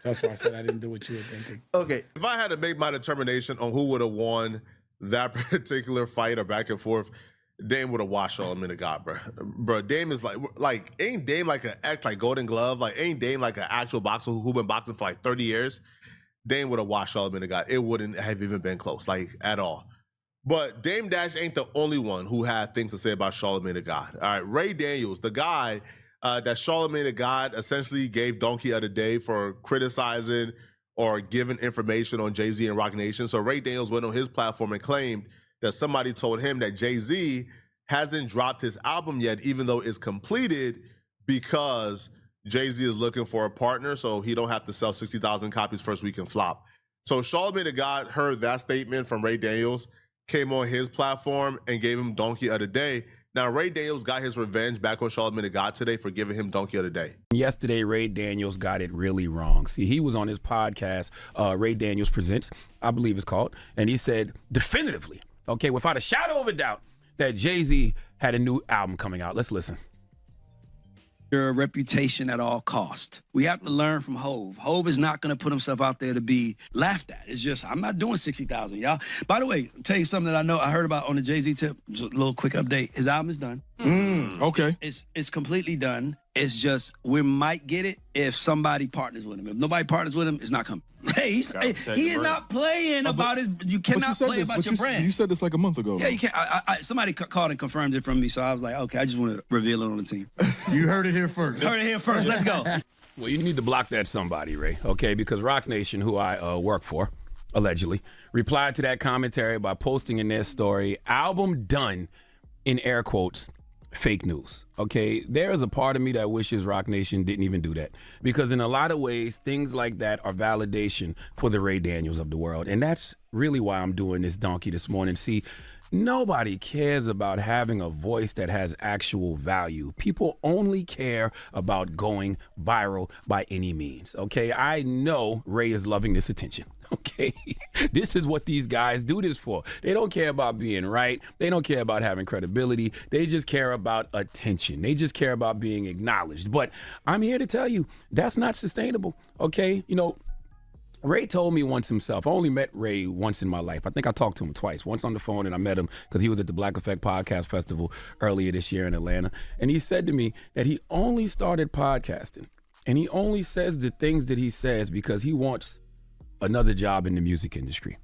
[SPEAKER 14] That's why I said I didn't do what you were thinking.
[SPEAKER 16] Okay.
[SPEAKER 13] If I had to make my determination on who would have won that particular fight or back and forth, Dame would have washed Charlamagne the God, bro. Bro, Dame is like ain't Dame like an act like Golden Glove? Like, ain't Dame like an actual boxer who been boxing for like 30 years? Dame would have washed Charlamagne the God. It wouldn't have even been close, like, at all. But Dame Dash ain't the only one who had things to say about Charlamagne the God. All right, Ray Daniels, the guy that Charlamagne the God essentially gave Donkey of the Day for criticizing or giving information on Jay-Z and Rock Nation. So Ray Daniels went on his platform and claimed that somebody told him that Jay-Z hasn't dropped his album yet, even though it's completed, because Jay-Z is looking for a partner, so he don't have to sell 60,000 copies first week and flop. So Charlamagne the God heard that statement from Ray Daniels, came on his platform and gave him Donkey of the Day. Now, Ray Daniels got his revenge back on Charlamagne the God today for giving him Donkey of the Day.
[SPEAKER 18] Yesterday, Ray Daniels got it really wrong. See, he was on his podcast, Ray Daniels Presents, I believe it's called, and he said definitively, okay, without a shadow of a doubt, that Jay-Z had a new album coming out. Let's listen.
[SPEAKER 19] Your reputation at all cost. We have to learn from Hove. Hove is not going to put himself out there to be laughed at. It's just, I'm not doing 60,000, y'all. By the way, I'll tell you something that I heard about on the Jay-Z tip. Just a little quick update. His album is done.
[SPEAKER 15] Okay.
[SPEAKER 19] It's completely done. It's just we might get it if somebody partners with him. If nobody partners with him, it's not coming. Hey, he is not playing about his. You cannot play about your brand.
[SPEAKER 20] You said this like a month ago.
[SPEAKER 19] Yeah, you can't. Somebody called and confirmed it from me, so I was like, okay, I just want to reveal it on the team.
[SPEAKER 20] You heard it here first.
[SPEAKER 19] Heard it here first. Let's go.
[SPEAKER 18] Well, you need to block that somebody, Ray, okay? Because Rock Nation, who I work for, allegedly, replied to that commentary by posting in their story, album done, in air quotes, fake news, okay? There is a part of me that wishes Rock Nation didn't even do that, because in a lot of ways, things like that are validation for the Ray Daniels of the world, and that's really why I'm doing this donkey this morning. See, nobody cares about having a voice that has actual value. People only care about going viral by any means, okay? I know Ray is loving this attention, okay? This is what these guys do this for. They don't care about being right. They don't care about having credibility. They just care about attention. They just care about being acknowledged. But I'm here to tell you, that's not sustainable, okay? You know, Ray told me once himself. I only met Ray once in my life. I think I talked to him twice. Once on the phone, and I met him because he was at the Black Effect Podcast Festival earlier this year in Atlanta. And he said to me that he only started podcasting, and he only says the things that he says because he wants another job in the music industry.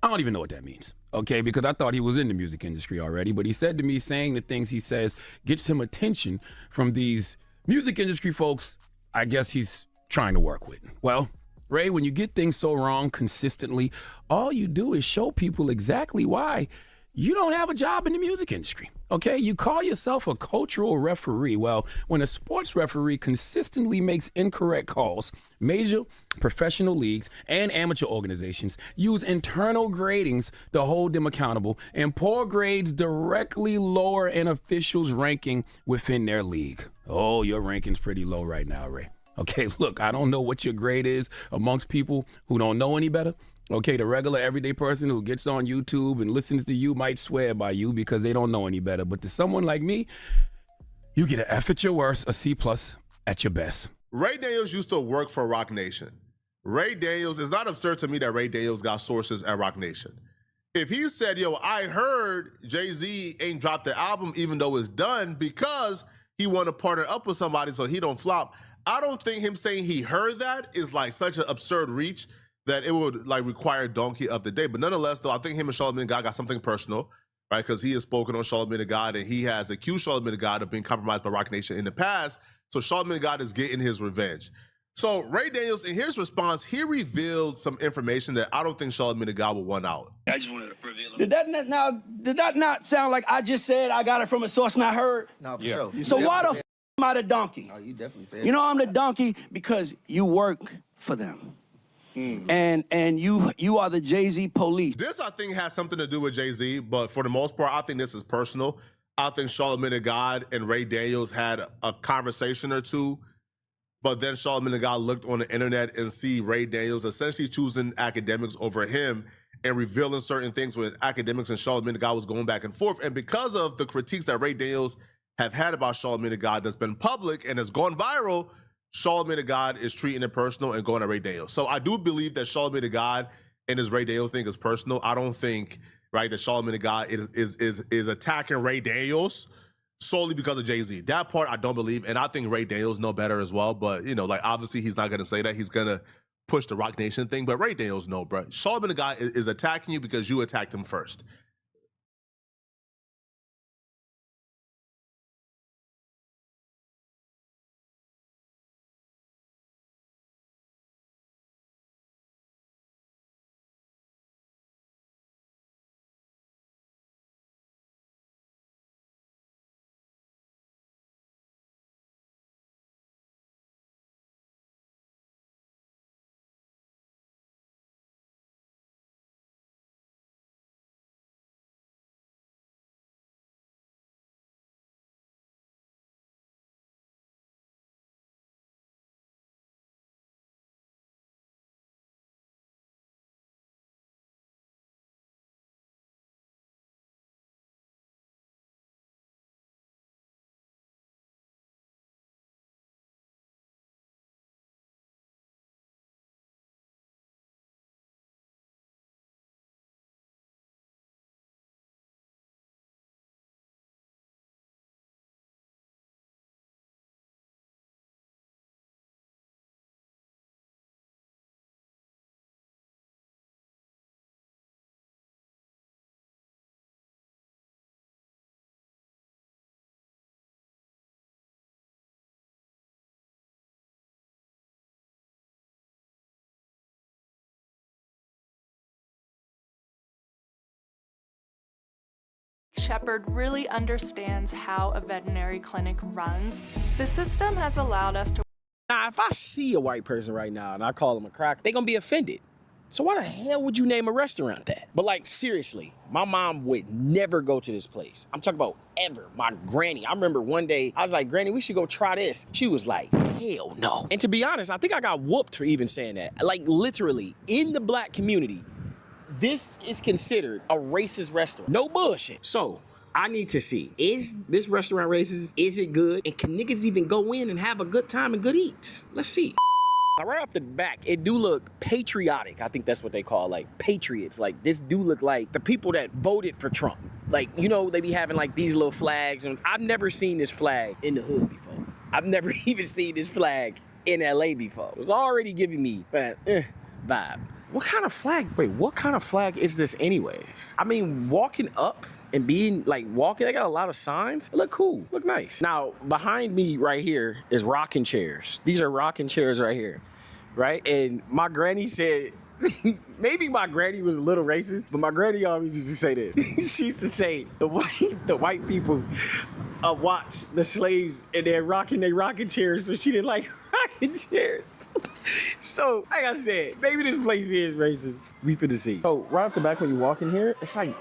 [SPEAKER 18] I don't even know what that means, okay, because I thought he was in the music industry already. But he said to me, saying the things he says gets him attention from these music industry folks I guess he's trying to work with. Well, Ray, when you get things so wrong consistently, all you do is show people exactly why you don't have a job in the music industry, okay? You call yourself a cultural referee. Well, when a sports referee consistently makes incorrect calls, major professional leagues and amateur organizations use internal gradings to hold them accountable, and poor grades directly lower an official's ranking within their league. Oh, your ranking's pretty low right now, Ray. Okay, look, I don't know what your grade is amongst people who don't know any better. Okay, the regular everyday person who gets on YouTube and listens to you might swear by you because they don't know any better. But to someone like me, you get an F at your worst, a C+ at your best.
[SPEAKER 13] Ray Daniels used to work for Rock Nation. Ray Daniels, it's not absurd to me that Ray Daniels got sources at Rock Nation. If he said, yo, I heard Jay-Z ain't dropped the album even though it's done because he want to partner up with somebody so he don't flop, I don't think him saying he heard that is like such an absurd reach that it would like require donkey of the day. But nonetheless, though, I think him and Charlamagne God got something personal, right? Because he has spoken on Charlamagne God and he has accused Charlamagne God of being compromised by Rock Nation in the past. So Charlamagne God is getting his revenge. So Ray Daniels, in his response, he revealed some information that I don't think Charlamagne God will want out.
[SPEAKER 19] I just want to reveal it. Did that not sound like I just said I got it from a source not heard?
[SPEAKER 21] No, for sure.
[SPEAKER 19] So why the am I the donkey?
[SPEAKER 21] Oh, you definitely said
[SPEAKER 19] You know I'm the donkey because you work for them. And you are the Jay-Z police.
[SPEAKER 13] This, I think, has something to do with Jay-Z, but for the most part, I think this is personal. I think Charlamagne God and Ray Daniels had a conversation or two, but then Charlamagne God looked on the internet and see Ray Daniels essentially choosing academics over him and revealing certain things with academics, and Charlamagne God was going back and forth. And because of the critiques that Ray Daniels have had about Charlamagne God that's been public and has gone viral, Charlamagne God is treating it personal and going at Ray Daniels. So I do believe that Charlamagne God and his Ray Daniels thing is personal. I don't think, right, that Charlamagne God is attacking Ray Daniels solely because of Jay-Z. That part I don't believe, and I think Ray Daniels know better as well. But, you know, like, obviously he's not going to say that. He's going to push the Rock Nation thing. But Ray Daniels know, bro. Charlamagne God is attacking you because you attacked him first.
[SPEAKER 21] shepherd really understands how a veterinary clinic runs. The system has allowed us to.
[SPEAKER 22] Now, if I see a white person right now and I call them a cracker, they're gonna be offended. So why the hell would you name a restaurant that? But like, seriously, my mom would never go to this place. I'm talking about ever. My granny, I remember one day, I was like, Granny, we should go try this. She was like, hell no. And to be honest, I think I got whooped for even saying that. Like literally, in the black community, this is considered a racist restaurant. No bullshit. So, I need to see, is this restaurant racist? Is it good? And can niggas even go in and have a good time and good eats? Let's see. Right off the back, it do look patriotic. I think that's what they call like patriots. Like this do look like the people that voted for Trump. Like, you know, they be having like these little flags. And I've never seen this flag in the hood before. I've never even seen this flag in LA before. It's already giving me that vibe. What kind of flag? Wait, what kind of flag is this anyways? I mean, walking up and being like walking, they got a lot of signs. It look cool, look nice. Now, behind me right here is rocking chairs. These are rocking chairs right here, right? And my granny said, maybe my granny was a little racist, but my granny always used to say this. She used to say, the white people watch the slaves and they're rocking their rocking chairs, so she didn't like rocking chairs. So, like I said, maybe this place is racist. We finna see. So, right off the back when you walk in here, it's like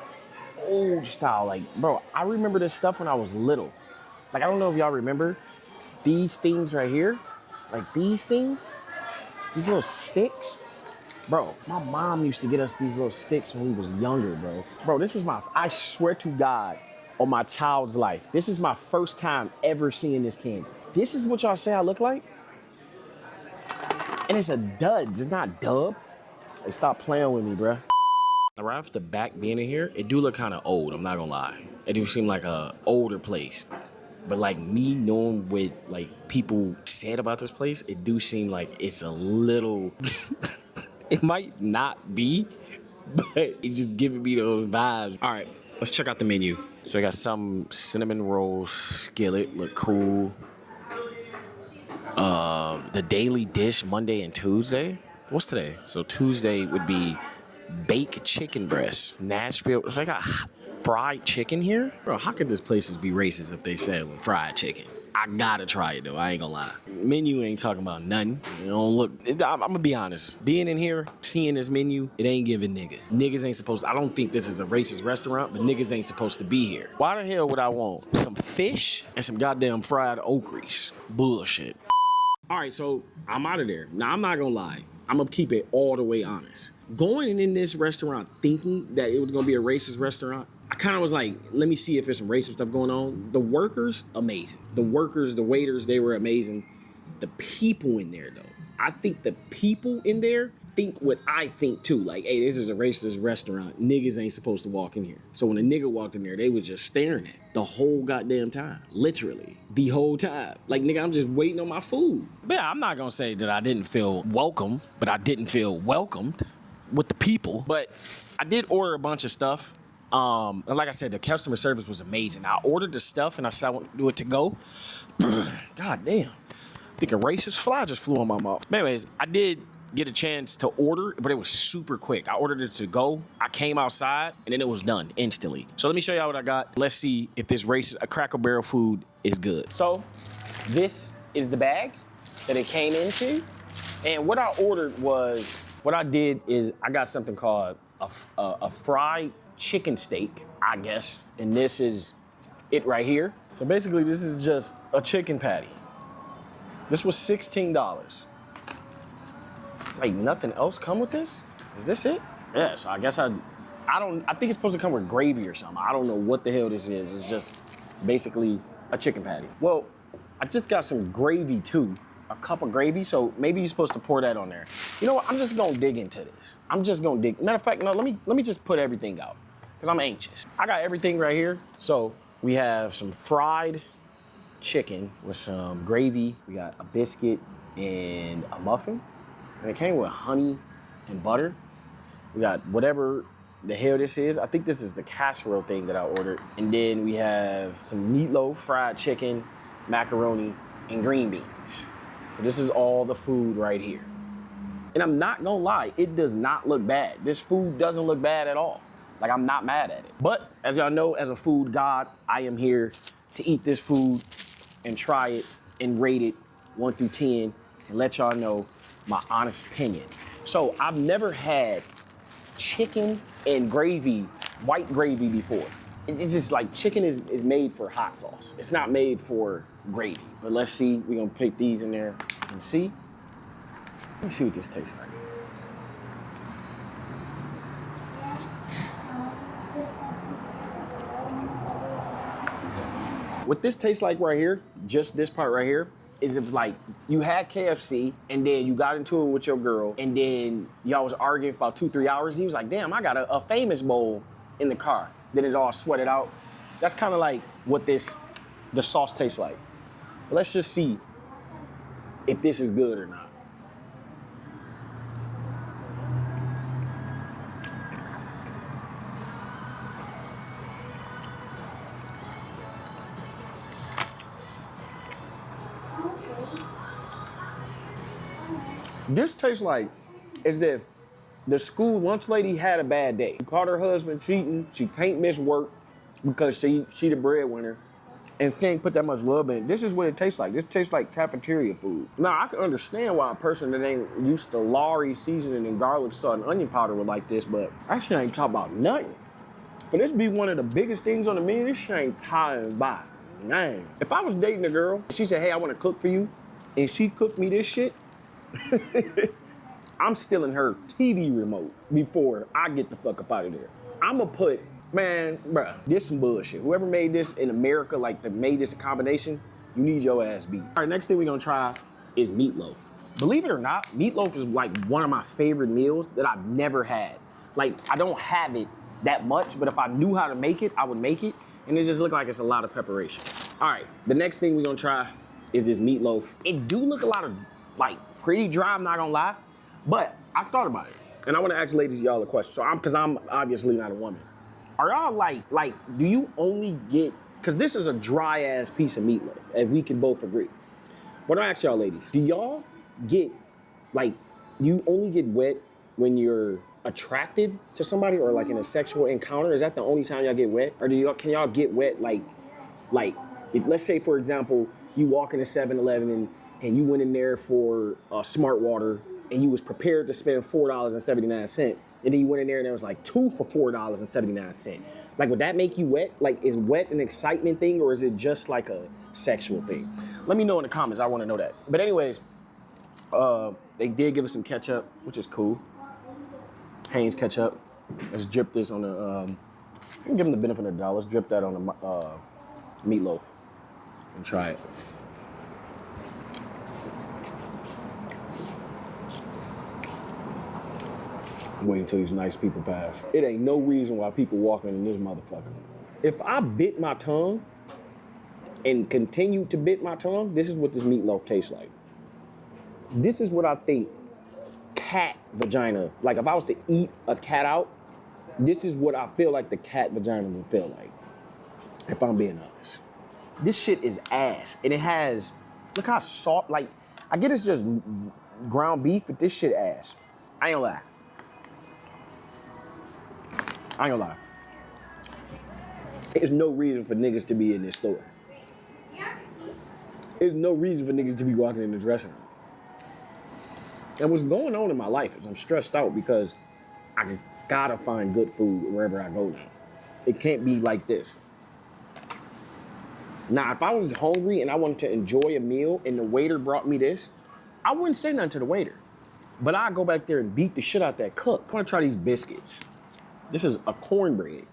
[SPEAKER 22] old style. Like, bro, I remember this stuff when I was little. Like, I don't know if y'all remember these things right here. Like these things, these little sticks. Bro, my mom used to get us these little sticks when we was younger, bro. Bro, this was I swear to God, on my child's life, this is my first time ever seeing this candy. This is what y'all say I look like? And it's a duds, it's not dub. Like, stop playing with me, bro. Right off the back being in here, it do look kind of old, I'm not gonna lie. It do seem like a older place. But like me knowing what like people said about this place, it do seem like it's a little, it might not be, but it's just giving me those vibes. All right, let's check out the menu. So I got some cinnamon rolls, skillet, look cool. The daily dish Monday and Tuesday. What's today? So Tuesday would be baked chicken breast. Nashville. So I got fried chicken here? Bro, how could this place be racist if they sell fried chicken? I gotta try it though, I ain't gonna lie. Menu ain't talking about nothing. It don't look, I'm gonna be honest. Being in here, seeing this menu, it ain't giving nigga. Niggas ain't supposed to, I don't think this is a racist restaurant, but niggas ain't supposed to be here. Why the hell would I want some fish and some goddamn fried okras? Bullshit. All right, so I'm out of there. Now, I'm not gonna lie. I'm gonna keep it all the way honest. Going in this restaurant thinking that it was gonna be a racist restaurant, I kind of was like, let me see if there's some racist stuff going on. The workers, amazing. The workers, the waiters, they were amazing. The people in there, though, I think the people in there think what I think too. Like, hey, this is a racist restaurant. Niggas ain't supposed to walk in here. So when a nigga walked in there, they was just staring at the whole goddamn time. Literally, the whole time. Like, nigga, I'm just waiting on my food. But yeah, I'm not gonna say that I didn't feel welcome, but I didn't feel welcomed with the people. But I did order a bunch of stuff. And like I said, the customer service was amazing. I ordered the stuff and I said I want to do it to go. God damn. I think a racist fly just flew on my mouth. But anyways, I did get a chance to order, but it was super quick. I ordered it to go. I came outside and then it was done instantly. So let me show y'all what I got. Let's see if this racist, a Cracker Barrel food is good. So this is the bag that it came into. And what I ordered was, what I did is I got something called a fried chicken steak, I guess. And this is it right here. So basically this is just a chicken patty. This was $16. Like, nothing else come with this? Is this it? Yeah, so I guess I think it's supposed to come with gravy or something. I don't know what the hell this is. It's just basically a chicken patty. Well, I just got some gravy too. A cup of gravy, so maybe you're supposed to pour that on there. You know what, I'm just gonna dig into this. I'm just gonna dig. Matter of fact, no, let me just put everything out, because I'm anxious. I got everything right here. So we have some fried chicken with some gravy. We got a biscuit and a muffin. And it came with honey and butter. We got whatever the hell this is. I think this is the casserole thing that I ordered. And then we have some meatloaf, fried chicken, macaroni, and green beans. So this is all the food right here. And I'm not gonna lie, it does not look bad. This food doesn't look bad at all. Like, I'm not mad at it. But as y'all know, as a food god, I am here to eat this food and try it and rate it 1 through 10 and let y'all know my honest opinion. So I've never had chicken and gravy, white gravy before. It's just like chicken is made for hot sauce. It's not made for gravy. But let's see, we're gonna pick these in there and see. Let me see what this tastes like. What this tastes like right here, just this part right here, is if like you had KFC and then you got into it with your girl and then y'all was arguing for about 2-3 hours. He was like, damn, I got a famous bowl in the car. Then it all sweated out. That's kind of like what the sauce tastes like. But let's just see if this is good or not. This tastes like as if the school lunch lady had a bad day. She caught her husband cheating. She can't miss work because she the breadwinner and she ain't put that much love in it. This is what it tastes like. This tastes like cafeteria food. Now, I can understand why a person that ain't used to Lowry seasoning and garlic salt and onion powder would like this, but I shit ain't talking about nothing. For this be one of the biggest things on the menu, this shit ain't tied by. Man, if I was dating a girl, she said, hey, I want to cook for you, and she cooked me this shit, I'm stealing her TV remote before I get the fuck up out of there. I'ma put, man, bruh, this some bullshit. Whoever made this in America, like that made this a combination, you need your ass beat. All right, next thing we're gonna try is meatloaf. Believe it or not, meatloaf is like one of my favorite meals that I've never had. Like, I don't have it that much, but if I knew how to make it, I would make it. And it just look like it's a lot of preparation. All right, the next thing we're gonna try is this meatloaf. It do look a lot of, like, pretty dry, I'm not gonna lie, but I thought about it. And I wanna ask ladies y'all a question. So cause I'm obviously not a woman. Are y'all like, do you only get, cause this is a dry ass piece of meatloaf, and we can both agree. But I ask y'all ladies, do y'all get, like, you only get wet when you're attracted to somebody or like in a sexual encounter? Is that the only time y'all get wet? Or can y'all get wet like if, let's say for example, you walk into 7-Eleven and you went in there for smart water and you was prepared to spend $4.79, and then you went in there and there was like 2 for $4.79. Like, would that make you wet? Like, is wet an excitement thing or is it just like a sexual thing? Let me know in the comments, I wanna know that. But anyways, they did give us some ketchup, which is cool. Hanes ketchup. Let's drip this on the, give them the benefit of the doubt. Let's drip that on the meatloaf and try it. Wait until these nice people pass. It ain't no reason why people walking in this motherfucker. If I bit my tongue and continue to bit my tongue, this is what this meatloaf tastes like. This is what I think cat vagina, like if I was to eat a cat out, this is what I feel like the cat vagina would feel like, if I'm being honest. This shit is ass, and it has, look how soft, like, I get it's just ground beef, but this shit ass. I ain't gonna lie. There's no reason for niggas to be in this store. There's no reason for niggas to be walking in this restaurant. And what's going on in my life is I'm stressed out because I gotta find good food wherever I go now. It can't be like this. Now, if I was hungry and I wanted to enjoy a meal and the waiter brought me this, I wouldn't say nothing to the waiter. But I'd go back there and beat the shit out that cook. I wanna try these biscuits. This is a cornbread.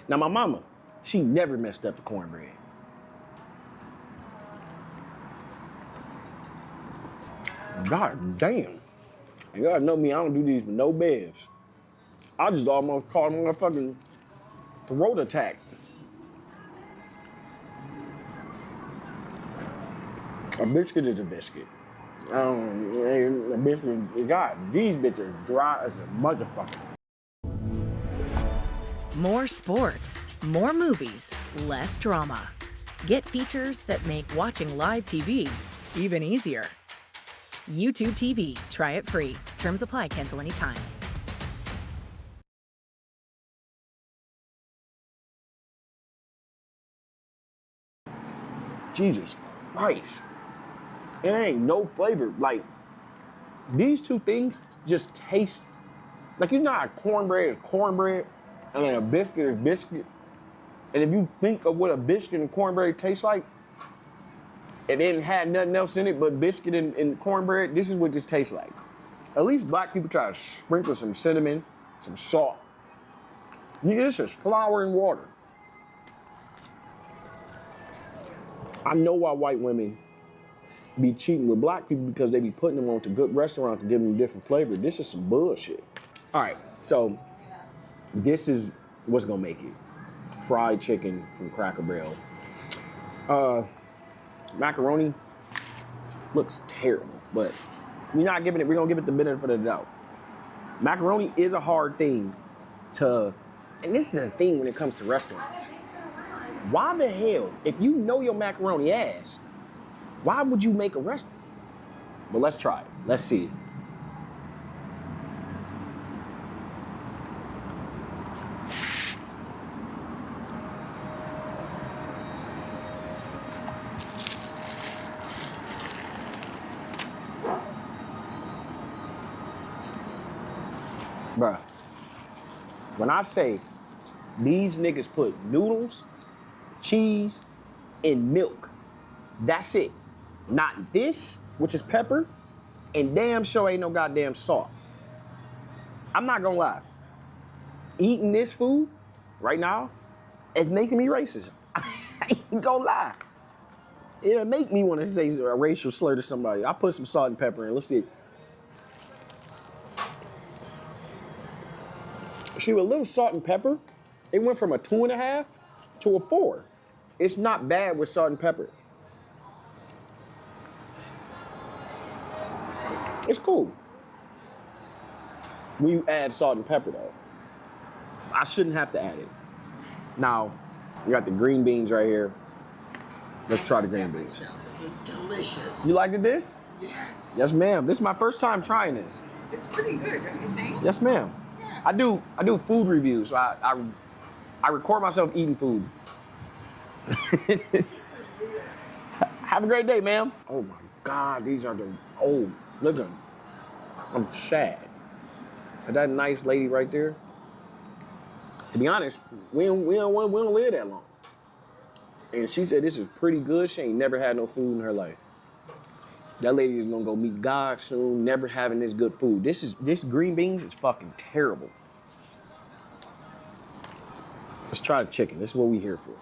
[SPEAKER 22] Now, my mama, she never messed up the cornbread. God damn. You gotta know me, I don't do these with no bevs. I just almost caught a motherfucking throat attack. A biscuit is a biscuit. A biscuit, God, these bitches dry as a motherfucker.
[SPEAKER 2] More sports, more movies, less drama. Get features that make watching live TV even easier. YouTube TV. Try it free. Terms apply. Cancel anytime.
[SPEAKER 7] Jesus Christ. It ain't no flavor. Like, these two things just taste, like, you know how cornbread is cornbread, and then a biscuit is biscuit? And if you think of what a biscuit and cornbread tastes like, it didn't have nothing else in it but biscuit and cornbread, this is what this tastes like. At least black people try to sprinkle some cinnamon, some salt. This is flour and water. I know why white women be cheating with black people, because they be putting them on to good restaurants to give them different flavor. This is some bullshit. All right, so this is what's gonna make it. Fried chicken from Cracker Barrel. Macaroni looks terrible, but we're gonna give it the benefit of the doubt. Macaroni is a hard thing to, and this is the thing when it comes to restaurants. Why the hell, if you know your macaroni ass, why would you make a restaurant? But let's try it. Let's see. Bruh, when I say these niggas put noodles, cheese, and milk, that's it. Not this, which is pepper, and damn sure ain't no goddamn salt. I'm not gonna lie. Eating this food right now is making me racist. I ain't gonna lie. It'll make me want to say a racial slur to somebody. I put some salt and pepper in. Let's see. See, with a little salt and pepper, it went from a 2.5 to a 4. It's not bad with salt and pepper. It's cool. When you add salt and pepper, though. I shouldn't have to add it. Now, we got the green beans right here. Let's try the green beans.
[SPEAKER 3] It's delicious.
[SPEAKER 7] You liked this?
[SPEAKER 3] Yes.
[SPEAKER 7] Yes, ma'am. This is my first time trying this.
[SPEAKER 3] It's pretty good, don't you think?
[SPEAKER 7] Yes, ma'am. I do food reviews, so I record myself eating food. Have a great day, ma'am. Oh my God, these are look at them. I'm sad. Is that nice lady right there? To be honest, we don't live that long. And she said this is pretty good. She ain't never had no food in her life. That lady is gonna go meet God soon, never having this good food. This green beans is fucking terrible. Let's try the chicken. This is what we here for.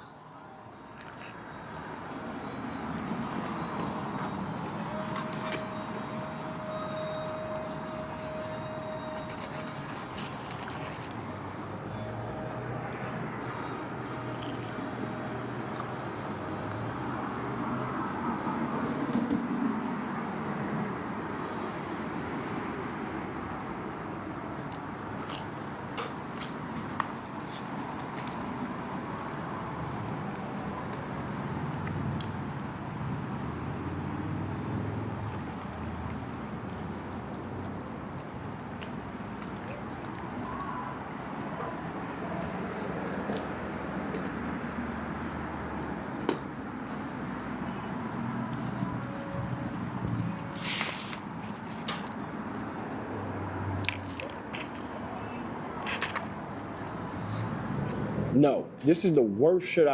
[SPEAKER 7] No, this is the worst shit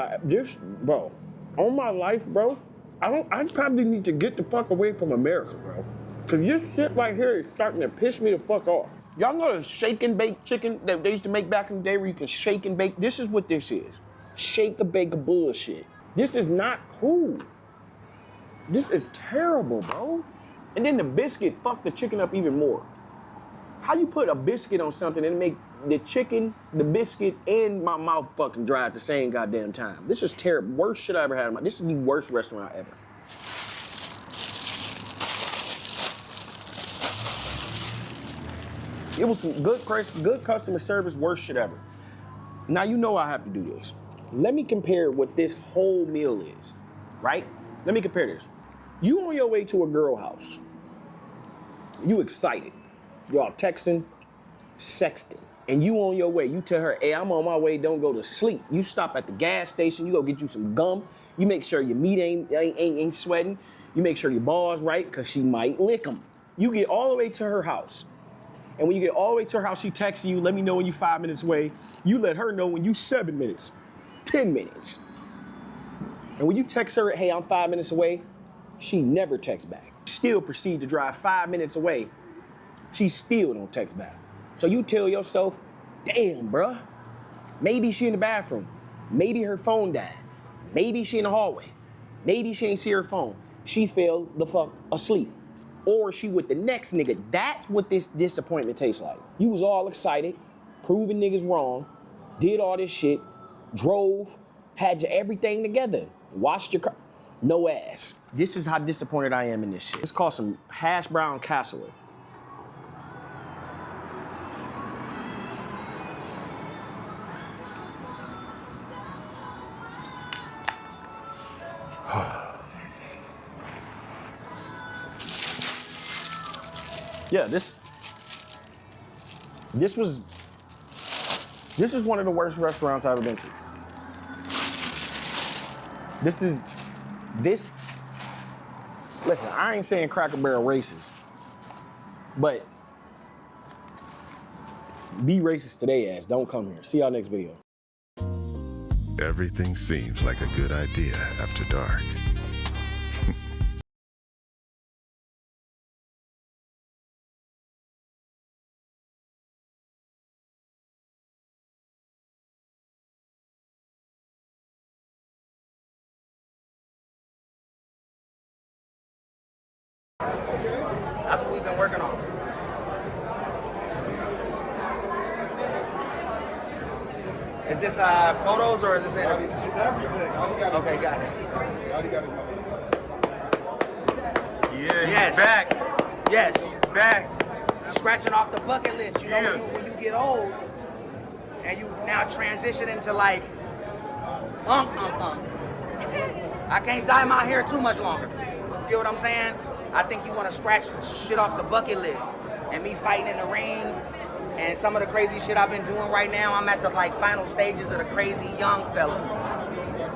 [SPEAKER 7] bro, on my life, bro, I probably need to get the fuck away from America, bro. Cause this shit right here is starting to piss me the fuck off. Y'all know the shake and bake chicken that they used to make back in the day where you can shake and bake? This is what this is. Shake and bake bullshit. This is not cool. This is terrible, bro. And then the biscuit fucked the chicken up even more. How you put a biscuit on something and make the chicken, the biscuit, and my mouth fucking dry at the same goddamn time? This is terrible. Worst shit I ever had in my. This is the worst restaurant ever. It was some good customer service, worst shit ever. Now you know I have to do this. Let me compare what this whole meal is, right? Let me compare this. You on your way to a girl house. You excited. Y'all texting, sexting. And you on your way. You tell her, hey, I'm on my way, don't go to sleep. You stop at the gas station, you go get you some gum, You make sure your meat ain't sweating. You make sure your balls right, because she might lick them. You get all the way to her house. And when you get all the way to her house, she texts you, let me know when you 5 minutes away. You let her know when you 7 minutes, 10 minutes. And when you text her, hey, I'm 5 minutes away, she never texts back. Still proceed to drive 5 minutes away. She still don't text back. So you tell yourself, damn, bruh, maybe she in the bathroom. Maybe her phone died. Maybe she in the hallway. Maybe she ain't see her phone. She fell the fuck asleep. Or she with the next nigga. That's what this disappointment tastes like. You was all excited, proving niggas wrong, did all this shit, drove, had your everything together, washed your car, no ass. This is how disappointed I am in this shit. It's called some hash brown casserole. Yeah, this is one of the worst restaurants I've ever been to. Listen, I ain't saying Cracker Barrel racist, but be racist to their ass. Don't come here. See y'all next video.
[SPEAKER 5] Everything seems like a good idea after dark.
[SPEAKER 6] That's what we've been working on. Is this photos or is this interview? It's everything. Okay, got it.
[SPEAKER 23] Yeah,
[SPEAKER 6] yes.
[SPEAKER 23] He's back.
[SPEAKER 6] Yes.
[SPEAKER 23] He's back.
[SPEAKER 6] Scratching off the bucket list. You know, when you get old and you now transition into like, I can't dye my hair too much longer. You get what I'm saying? I think you want to scratch shit off the bucket list. And me fighting in the ring and some of the crazy shit I've been doing right now, I'm at the like final stages of the crazy young fella.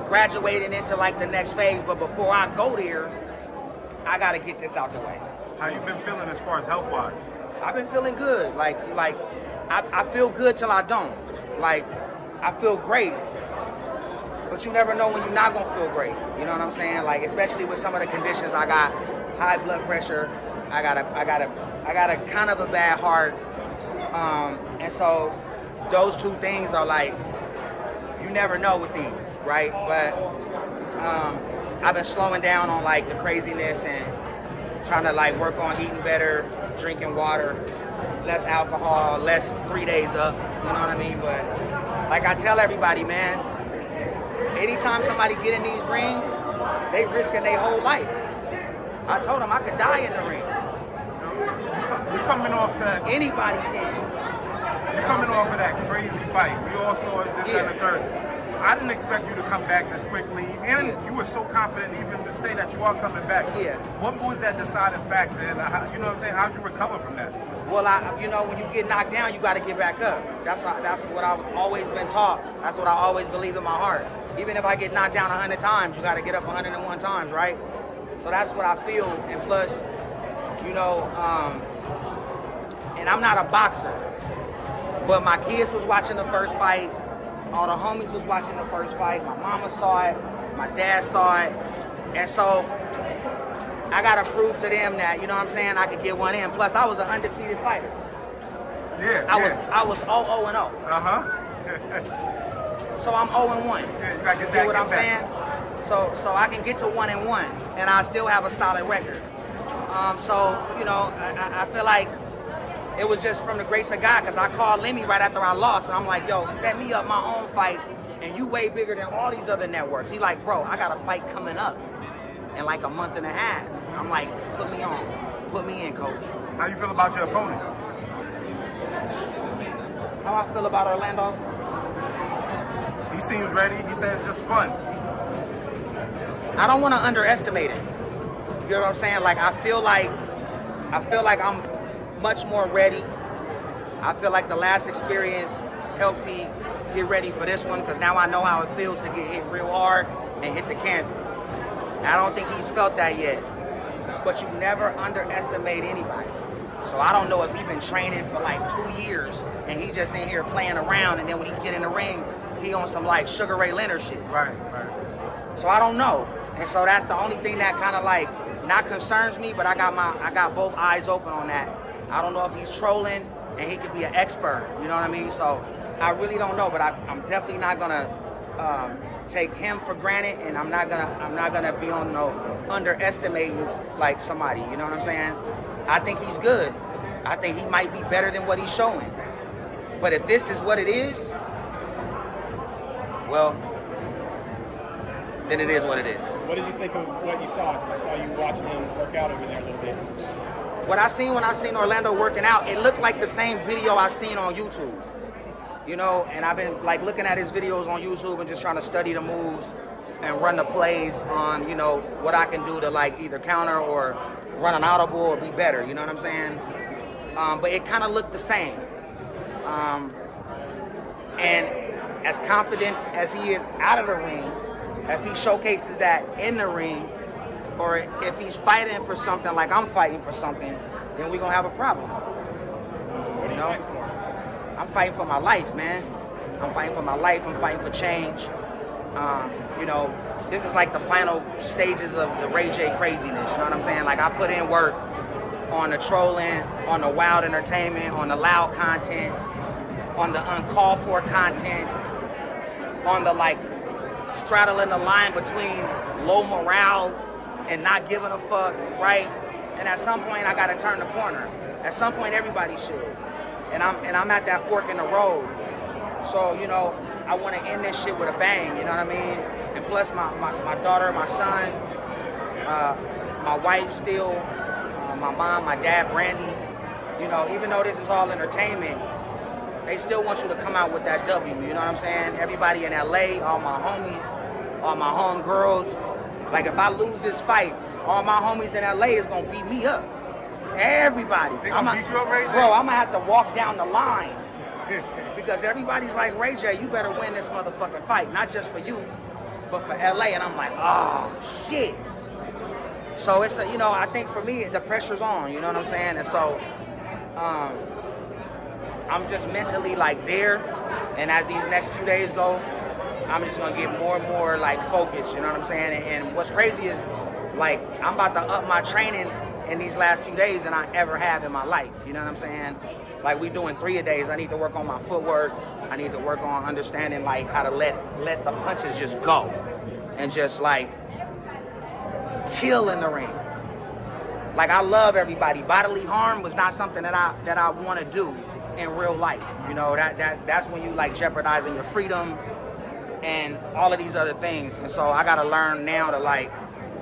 [SPEAKER 6] Graduating into like the next phase, but before I go there, I gotta get this out the way.
[SPEAKER 23] How you been feeling as far as health-wise?
[SPEAKER 6] I've been feeling good. Like I feel good till I don't. Like, I feel great. But you never know when you're not gonna feel great. You know what I'm saying? Like, especially with some of the conditions I got. High blood pressure, I got a kind of a bad heart, and so those two things are like, you never know with these, right? But I've been slowing down on like the craziness and trying to like work on eating better, drinking water, less alcohol, less 3 days up, you know what I mean? But like I tell everybody, man, anytime somebody get in these rings, they risking their whole life. I told him I could die in the ring.
[SPEAKER 23] You're coming off that.
[SPEAKER 6] Anybody can.
[SPEAKER 23] You're coming off of that crazy fight. We all saw it this and the third. I didn't expect you to come back this quickly, and you were so confident even to say that you are coming back.
[SPEAKER 6] Yeah.
[SPEAKER 23] What was that deciding factor, and you know what I'm saying? How'd you recover from that?
[SPEAKER 6] Well, you know, when you get knocked down, you got to get back up. That's what I've always been taught. That's what I always believe in my heart. Even if I get knocked down 100 times, you got to get up 101 times, right? So that's what I feel, and plus, you know, and I'm not a boxer, but my kids was watching the first fight, all the homies was watching the first fight, my mama saw it, my dad saw it, and so I gotta prove to them that, you know what I'm saying, I could get one in. Plus, I was an undefeated fighter.
[SPEAKER 23] Yeah,
[SPEAKER 6] I was 0-0-0.
[SPEAKER 23] Uh-huh.
[SPEAKER 6] So I'm 0-1.
[SPEAKER 23] Yeah, you gotta get that.
[SPEAKER 6] You know what I'm saying? So I can get to 1-1, and I still have a solid record. So, you know, I feel like it was just from the grace of God, because I called Lemmy right after I lost, and I'm like, yo, set me up my own fight, and you way bigger than all these other networks. He's like, bro, I got a fight coming up in like a month and a half. I'm like, put me on. Put me in, coach.
[SPEAKER 23] How you feel about your opponent?
[SPEAKER 6] How I feel about Orlando?
[SPEAKER 23] He seems ready. He says it's just fun.
[SPEAKER 6] I don't want to underestimate it. You know what I'm saying? Like, I feel like I'm much more ready. I feel like the last experience helped me get ready for this one, because now I know how it feels to get hit real hard. and hit the canvas. I don't think he's felt that yet. But you never underestimate anybody. So I don't know if he's been training for like 2 years and he's just in here playing around, and then when he get in the ring, he on some like Sugar Ray Leonard shit.
[SPEAKER 23] Right.
[SPEAKER 6] So I don't know. And so that's the only thing that kind of like not concerns me, but I got both eyes open on that. I don't know if he's trolling and he could be an expert, you know what I mean? So I really don't know, but I'm definitely not gonna take him for granted, and I'm not gonna be on no underestimating like somebody, you know what I'm saying? I think he's good. I think he might be better than what he's showing. But if this is what it is, well, then it is what it is.
[SPEAKER 4] What did you think of what you saw? I saw you watching him work out over there a little bit.
[SPEAKER 6] What I seen when I seen Orlando working out, it looked like the same video I seen on YouTube. You know, and I've been like looking at his videos on YouTube and just trying to study the moves and run the plays on, you know, what I can do to like either counter or run an audible or be better, you know what I'm saying? But it kind of looked the same. And as confident as he is out of the ring, if he showcases that in the ring, or if he's fighting for something like I'm fighting for something, then we're gonna have a problem.
[SPEAKER 4] What are you fighting for?
[SPEAKER 6] I'm fighting for my life, man. I'm fighting for my life. I'm fighting for change. You know, this is like the final stages of the Ray J craziness. You know what I'm saying? Like I put in work on the trolling, on the wild entertainment, on the loud content, on the uncalled for content, on the like straddling the line between low morale and not giving a fuck, right? And at some point I gotta turn the corner. At some point everybody should. And I'm at that fork in the road. So, you know, I want to end this shit with a bang, you know what I mean? And plus my daughter, my son, my wife still, my mom, my dad, Brandy, you know, even though this is all entertainment, they still want you to come out with that W, you know what I'm saying? Everybody in LA, all my homies, all my homegirls. Like if I lose this fight, all my homies in LA is gonna beat me up. Everybody.
[SPEAKER 23] They gonna beat you up, Ray J?
[SPEAKER 6] Bro, I'm gonna have to walk down the line. Because everybody's like, Ray J, you better win this motherfucking fight. Not just for you, but for LA. And I'm like, oh, shit. So it's a, you know, I think for me, the pressure's on, you know what I'm saying? And so, I'm just mentally like there. And as these next few days go, I'm just gonna get more and more like focused, you know what I'm saying? And what's crazy is like, I'm about to up my training in these last few days than I ever have in my life, you know what I'm saying? Like we doing 3-a-days. I need to work on my footwork. I need to work on understanding like how to let the punches just go and just like kill in the ring. Like I love everybody. Bodily harm was not something that I want to do in real life. You know, that's when you like jeopardizing your freedom and all of these other things. And so I gotta learn now to like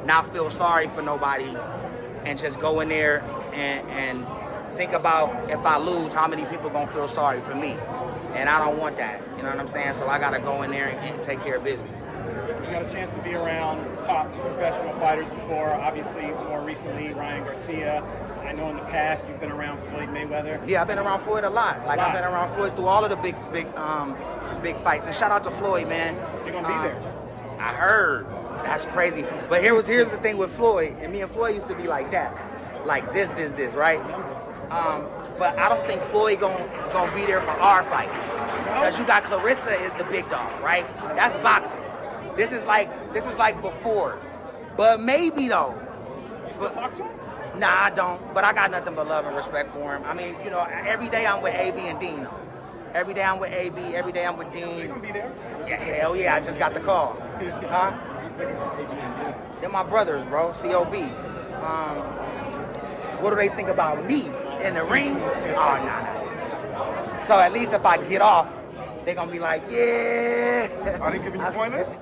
[SPEAKER 6] not feel sorry for nobody and just go in there and think about if I lose, how many people gonna feel sorry for me? And I don't want that, you know what I'm saying? So I gotta go in there and take care of business.
[SPEAKER 4] You got a chance to be around top professional fighters before, obviously more recently Ryan Garcia. I know in the past you've been around Floyd Mayweather.
[SPEAKER 6] Yeah, I've been around Floyd a lot. Like I've been around Floyd through all of the big fights. And shout out to Floyd, man.
[SPEAKER 4] You're gonna be there.
[SPEAKER 6] I heard. That's crazy. But here's the thing with Floyd, and me and Floyd used to be like that. Like this, right? But I don't think Floyd gonna be there for our fight. Because you got Clarissa is the big dog, right? That's boxing. This is like before. But maybe though.
[SPEAKER 4] You still talk to him?
[SPEAKER 6] Nah, I don't. But I got nothing but love and respect for him. I mean, you know, every day I'm with AB and Deen though. Every day I'm with AB, every day I'm with Deen.
[SPEAKER 4] You gonna be there?
[SPEAKER 6] Yeah, hell yeah, I just got the call. Huh? They're my brothers, bro. COB. What do they think about me in the ring? Oh, nah. So at least if I get off, they're gonna be like, yeah.
[SPEAKER 23] Are they giving you pointers?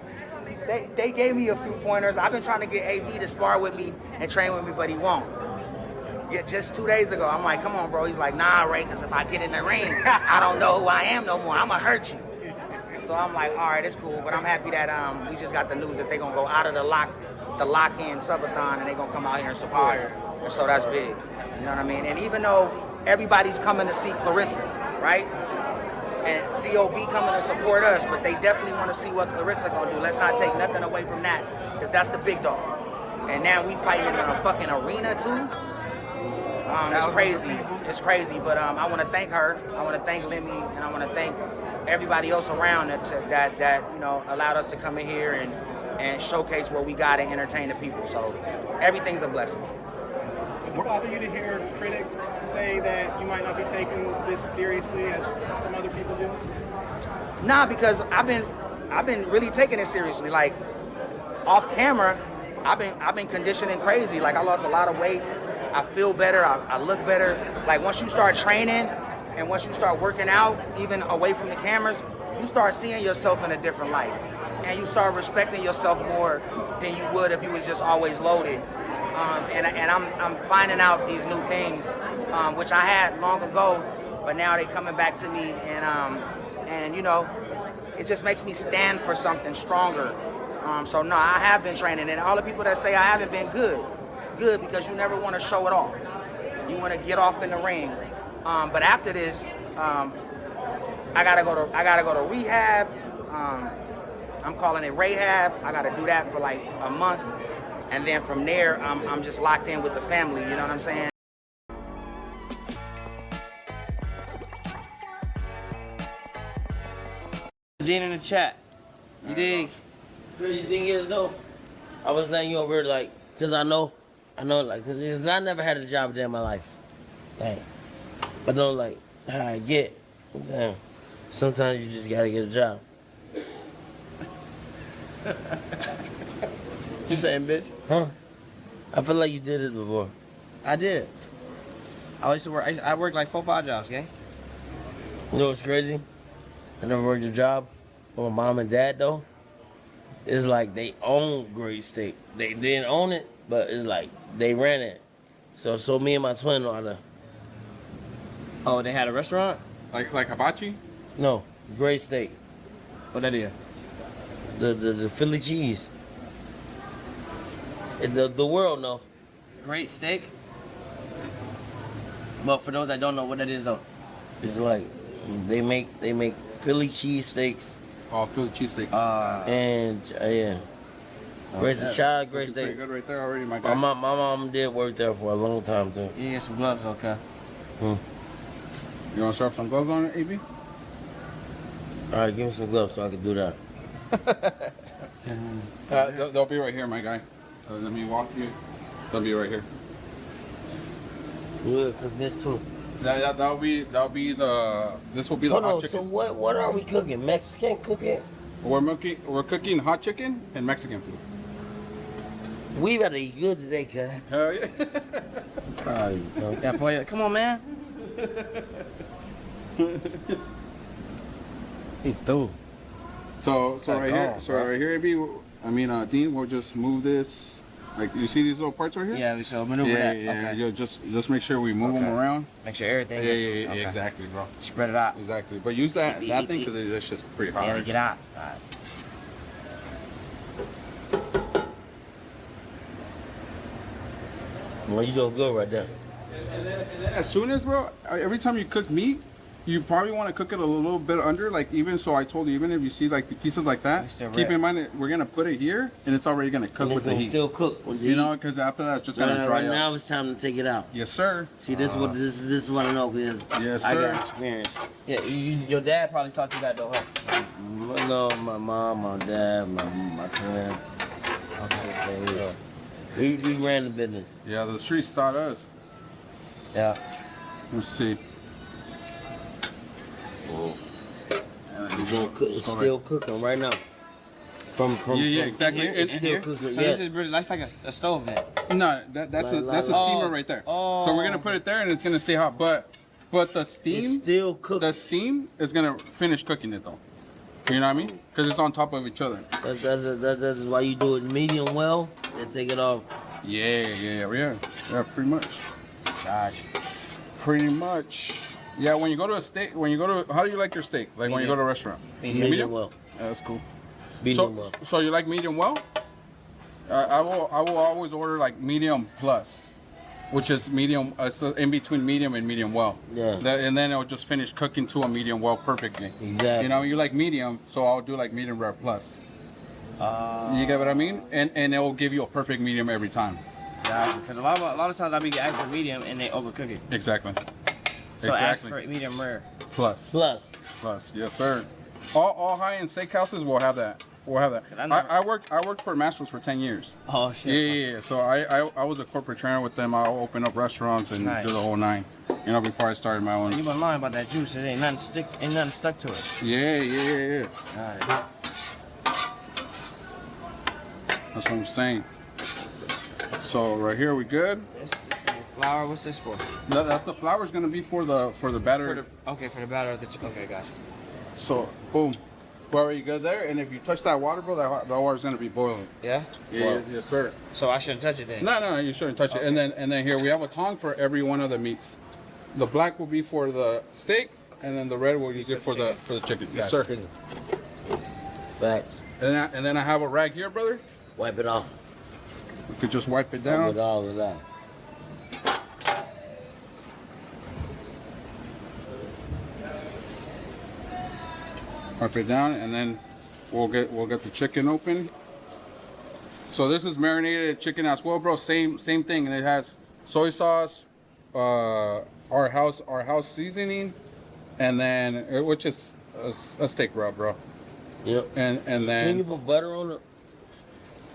[SPEAKER 6] They gave me a few pointers. I've been trying to get AB to spar with me and train with me, but he won't. Yeah, just 2 days ago, I'm like, come on, bro. He's like, nah, Ray, because if I get in the ring, I don't know who I am no more. I'm gonna hurt you. So I'm like, all right, it's cool. But I'm happy that we just got the news that they're gonna go out of the lock-in subathon, and they're gonna come out here and support her. And so that's big. You know what I mean? And even though everybody's coming to see Clarissa, right? and COB coming to support us, but they definitely want to see what Clarissa gonna do. Let's not take nothing away from that, because that's the big dog. And now we fighting in a fucking arena too. It's crazy. It's crazy, but I want to thank her. I want to thank Lemmy, and I want to thank everybody else around that you know allowed us to come in here and showcase what we got and entertain the people. So everything's a blessing.
[SPEAKER 4] Does it bother you to hear critics say that you might not be taking this seriously as some other people do?
[SPEAKER 6] Nah, because I've been really taking it seriously. Like off camera, I've been conditioning crazy. Like I lost a lot of weight. I feel better. I look better. Like once you start training and once you start working out, even away from the cameras, you start seeing yourself in a different light, and you start respecting yourself more than you would if you was just always loaded. And I'm finding out these new things, which I had long ago, but now they coming back to me, and you know, it just makes me stand for something stronger. So no, I have been training, and all the people that say I haven't been good because you never want to show it off. You want to get off in the ring. But after this, I gotta go to rehab. I'm calling it rehab. I gotta do that for like a month. And then from there, I'm just locked in with the family, you know what I'm saying?
[SPEAKER 8] Deen in the chat. You dig?
[SPEAKER 9] Crazy thing is though, I was letting you over like, cause I know, like, cause I never had a job a day in my life. Like, but know like how I get. Damn. Sometimes you just gotta get a job.
[SPEAKER 8] You saying, bitch?
[SPEAKER 9] Huh? I feel like you did it before.
[SPEAKER 8] I did. I used to work. I worked like 4 or 5 jobs, okay?
[SPEAKER 9] You know what's crazy? I never worked a job with my mom and dad though. It's like they own Great Steak. They didn't own it, but it's like they ran it. So me and my twin are the.
[SPEAKER 8] Oh, they had a restaurant?
[SPEAKER 10] Like hibachi?
[SPEAKER 9] No, Great Steak.
[SPEAKER 8] What that is?
[SPEAKER 9] The Philly cheese. The world know.
[SPEAKER 8] Great Steak? Well, for those that don't know what that is though.
[SPEAKER 9] It's like they make Philly cheese steaks.
[SPEAKER 10] Oh, Philly cheese steaks.
[SPEAKER 9] And yeah. Great Steak. Shout out Great Steak.
[SPEAKER 10] Pretty good right there already, my guy.
[SPEAKER 9] My mom did work there for a long time too.
[SPEAKER 8] You get some gloves, okay?
[SPEAKER 10] You want to strap some gloves on it, AB?
[SPEAKER 9] All right, give me some gloves so I can do that.
[SPEAKER 10] They'll be right here, my guy. Let me walk you. They'll be right here.
[SPEAKER 9] We'll cook this too.
[SPEAKER 10] That'll be the. This will be the hot chicken.
[SPEAKER 9] So what are we cooking? Mexican cooking?
[SPEAKER 10] We're cooking hot chicken and Mexican food.
[SPEAKER 9] We better eat good today, cuz.
[SPEAKER 10] Hell yeah.
[SPEAKER 8] Yeah, boy, come on, man. He threw.
[SPEAKER 10] So right here, AB. I mean, Deen, we'll just move this. Like, you see these little parts right here?
[SPEAKER 8] Yeah, so maneuver that. Okay.
[SPEAKER 10] Yeah, just make sure we move them around.
[SPEAKER 8] Make sure everything
[SPEAKER 10] Yeah,
[SPEAKER 8] okay.
[SPEAKER 10] exactly, bro.
[SPEAKER 8] Spread it out.
[SPEAKER 10] Exactly. But use that thing because it's just pretty hard.
[SPEAKER 8] Yeah, get out. All right.
[SPEAKER 9] Well, you doing good right there.
[SPEAKER 10] And then as soon as, bro, every time you cook meat, you probably want to cook it a little bit under, like even so I told you, even if you see like the pieces like that, keep in mind that we're gonna put it here and it's already gonna cook with the heat.
[SPEAKER 9] Still cook with the
[SPEAKER 10] heat. You know, because after that it's just gonna dry
[SPEAKER 9] right
[SPEAKER 10] up.
[SPEAKER 9] now it's time to take it out.
[SPEAKER 10] Yes, sir.
[SPEAKER 9] See, this is what I know because
[SPEAKER 10] yes,
[SPEAKER 9] I
[SPEAKER 10] sir.
[SPEAKER 9] got experience.
[SPEAKER 8] Yeah, your dad probably taught you that though, huh?
[SPEAKER 9] No, my mom, my dad, my twin, my sister. We ran the business.
[SPEAKER 10] Yeah, the streets taught us.
[SPEAKER 9] Yeah.
[SPEAKER 10] Let's see.
[SPEAKER 9] It's still cooking right now. From
[SPEAKER 10] exactly.
[SPEAKER 8] It's still cooking. So this is really, that's like a stove then.
[SPEAKER 10] No, that's a steamer right there.
[SPEAKER 8] Oh.
[SPEAKER 10] So we're gonna put it there and it's gonna stay hot. But the steam,
[SPEAKER 9] it's still cooking.
[SPEAKER 10] The steam is gonna finish cooking it though. You know what I mean? Because it's on top of each other.
[SPEAKER 9] That's why you do it medium well and take it off.
[SPEAKER 10] Yeah, pretty much.
[SPEAKER 8] Gosh.
[SPEAKER 10] Pretty much. Yeah, when you go to a steak, how do you like your steak? Like medium. When you go to a restaurant?
[SPEAKER 9] Medium well.
[SPEAKER 10] Yeah, that's cool.
[SPEAKER 9] Medium well.
[SPEAKER 10] So you like medium well? I will always order like medium plus. which is medium, so in between medium and medium well.
[SPEAKER 9] Yeah.
[SPEAKER 10] And then it'll just finish cooking to a medium well perfectly.
[SPEAKER 9] Exactly.
[SPEAKER 10] You know, you like medium, so I'll do like medium rare plus. You get what I mean? And it will give you a perfect medium every time.
[SPEAKER 8] Gotcha. Because a lot of times I'll be asking for medium and they overcook it.
[SPEAKER 10] Exactly.
[SPEAKER 8] So ask for medium rare.
[SPEAKER 10] Plus.
[SPEAKER 9] Plus.
[SPEAKER 10] Yes, sir. All high-end steakhouses will have that. We'll have that. I worked for Masters for 10 years.
[SPEAKER 8] Oh shit.
[SPEAKER 10] Yeah. So I was a corporate trainer with them. I'll open up restaurants and do the whole nine. You know, before I started my own.
[SPEAKER 8] You been lying about that juice. It ain't nothing stuck to it.
[SPEAKER 10] Yeah.
[SPEAKER 8] All right.
[SPEAKER 10] That's what I'm saying. So right here we good.
[SPEAKER 8] This is the flour. What's this for?
[SPEAKER 10] No, that's the flour's gonna be for the batter.
[SPEAKER 8] For the batter of the okay, gotcha.
[SPEAKER 10] So boom. We're already good there, and if you touch that water, bro, that water's gonna be boiling.
[SPEAKER 8] Yeah?
[SPEAKER 10] Yes, sir.
[SPEAKER 8] So I shouldn't touch it then?
[SPEAKER 10] No, you shouldn't touch it. And then here we have a tong for every one of the meats. The black will be for the steak, and then the red will use it for the chicken. Yes, sir.
[SPEAKER 9] Facts.
[SPEAKER 10] And then I have a rag here, brother.
[SPEAKER 9] Wipe it off.
[SPEAKER 10] You could just wipe it down.
[SPEAKER 9] Wipe it all of that.
[SPEAKER 10] Wipe it down, and then we'll get the chicken open. So this is marinated chicken as well, bro. Same thing, and it has soy sauce, our house seasoning, and then which is a steak rub, bro.
[SPEAKER 9] Yep.
[SPEAKER 10] And then.
[SPEAKER 9] Can you put butter on it?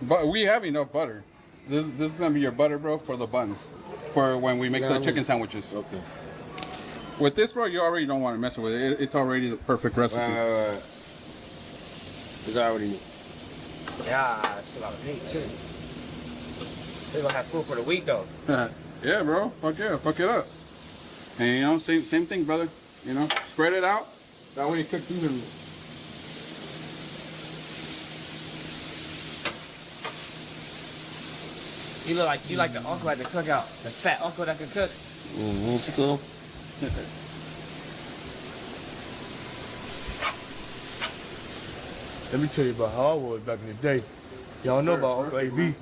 [SPEAKER 10] But we have enough butter. This is gonna be your butter, bro, for the buns, for when we make the chicken sandwiches.
[SPEAKER 9] Okay.
[SPEAKER 10] With this, bro, you already don't want to mess with it. It's already the perfect recipe.
[SPEAKER 9] Right. It's already.
[SPEAKER 8] Yeah, it's a lot of meat too. They're gonna have food for the week though.
[SPEAKER 10] Yeah, bro. Fuck yeah, fuck it up. And you know, same thing, brother. You know, spread it out. That way it cooks evenly.
[SPEAKER 8] You like the uncle at the cookout, the fat uncle that can cook.
[SPEAKER 9] It's cool.
[SPEAKER 1] Let me tell you about how I was back in the day. Y'all know about Uncle AB.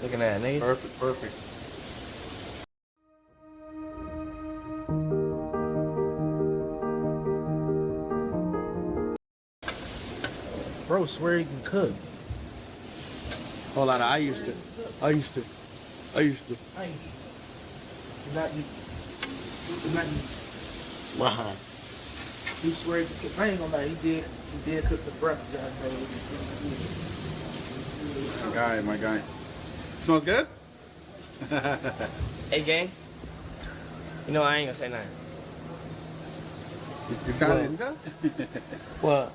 [SPEAKER 8] Looking at it, nigga.
[SPEAKER 10] Perfect.
[SPEAKER 3] Bro, swear you can cook.
[SPEAKER 1] Whole lot of I used to.
[SPEAKER 3] Not you.
[SPEAKER 9] Wow.
[SPEAKER 3] He swear he can cook. I ain't gonna lie, he did cook the breakfast.
[SPEAKER 10] This guy, my guy. Smells good?
[SPEAKER 8] Hey, gang. You know I ain't gonna say nothing.
[SPEAKER 10] He's got it.
[SPEAKER 9] What?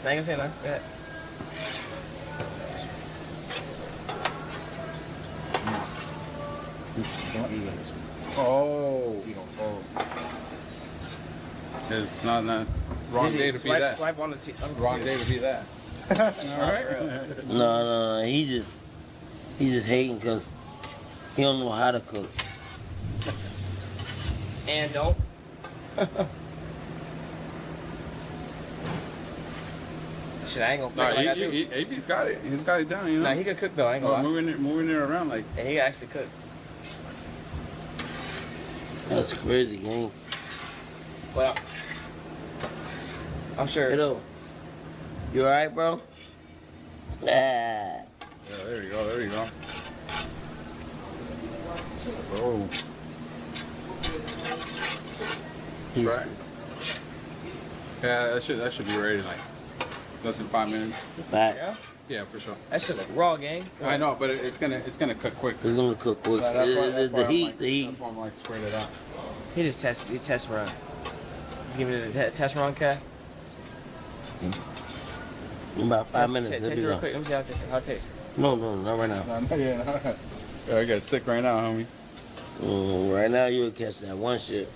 [SPEAKER 8] I ain't gonna say nothing. Go ahead.
[SPEAKER 10] Oh. It's not wrong day to be that.
[SPEAKER 8] Swipe on the
[SPEAKER 10] Wrong day to be that. All right.
[SPEAKER 9] No. He just hating because he don't know how to cook.
[SPEAKER 8] And don't. Shit, I ain't gonna fake like I do.
[SPEAKER 10] AB's got it. He's got it down, you know?
[SPEAKER 8] Nah, he can cook though, I ain't gonna lie.
[SPEAKER 10] Moving it around like.
[SPEAKER 8] And he can actually cook.
[SPEAKER 9] That's crazy, gang.
[SPEAKER 8] Well, I'm sure.
[SPEAKER 9] Hello. You alright, bro?
[SPEAKER 10] Yeah, there you go. Oh. Right. Yeah, that should be ready in like less than 5 minutes.
[SPEAKER 9] Facts.
[SPEAKER 10] Yeah, for sure.
[SPEAKER 8] That shit look raw, gang.
[SPEAKER 10] I know, but it's gonna cook quick.
[SPEAKER 9] It's gonna cook quick.
[SPEAKER 10] That's why
[SPEAKER 9] the heat.
[SPEAKER 10] That's why I'm like spread it out.
[SPEAKER 8] He test run. Just give me the test run, cat.
[SPEAKER 9] In about 5 minutes.
[SPEAKER 8] Taste it real quick. Let me see how it tastes.
[SPEAKER 9] No, not right now.
[SPEAKER 10] Yeah, I get sick right now, homie.
[SPEAKER 9] Right now, you'll catch that one shit.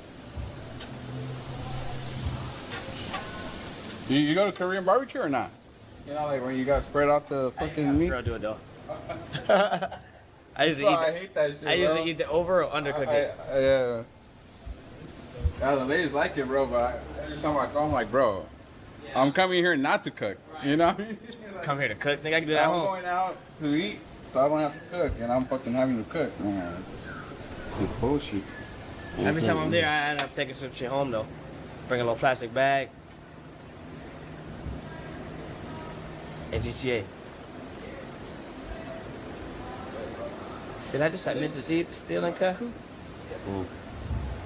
[SPEAKER 10] You go to Korean barbecue or not? You know, like when you gotta spread out the fucking meat.
[SPEAKER 8] Girl, do it though. I usually
[SPEAKER 10] hate that shit.
[SPEAKER 8] I usually eat the over or undercook it.
[SPEAKER 10] Yeah. Yeah, the ladies like it, bro. But every time I go, I'm like, bro, I'm coming here not to cook. You know what I mean?
[SPEAKER 8] Come here to cook. Think I can do that at
[SPEAKER 10] I'm
[SPEAKER 8] home.
[SPEAKER 10] going out to eat, so I don't have to cook, and I'm fucking having to cook, man. It's bullshit.
[SPEAKER 8] Every time I'm there, I end up taking some shit home though. Bring a little plastic bag. And GTA. Did I just admit to stealing Kahu?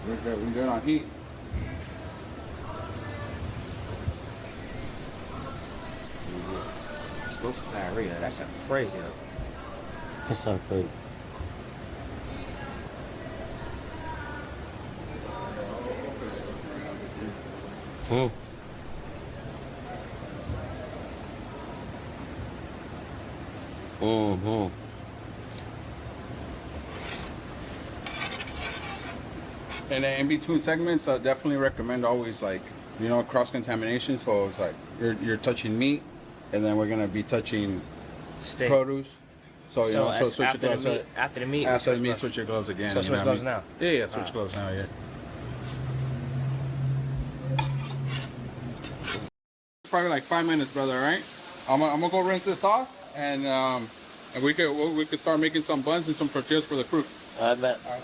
[SPEAKER 10] We're good on heat.
[SPEAKER 8] Explosive diarrhea. That sounds crazy though.
[SPEAKER 9] That sounds crazy.
[SPEAKER 10] And then in between segments, I definitely recommend always like, you know, cross contamination. So it's like you're touching meat, and then we're gonna be touching
[SPEAKER 8] Steak.
[SPEAKER 10] produce. So you know, so switch
[SPEAKER 8] after
[SPEAKER 10] your gloves.
[SPEAKER 8] after the meat.
[SPEAKER 10] After the meat, switch your gloves again.
[SPEAKER 8] So
[SPEAKER 10] you
[SPEAKER 8] switch
[SPEAKER 10] know what
[SPEAKER 8] gloves
[SPEAKER 10] I
[SPEAKER 8] now.
[SPEAKER 10] mean? Yeah, switch gloves now. Yeah. Probably like 5 minutes, brother. All right. I'm gonna go rinse this off, and we could start making some buns and some tortillas for the crew.
[SPEAKER 9] I bet.
[SPEAKER 10] All right.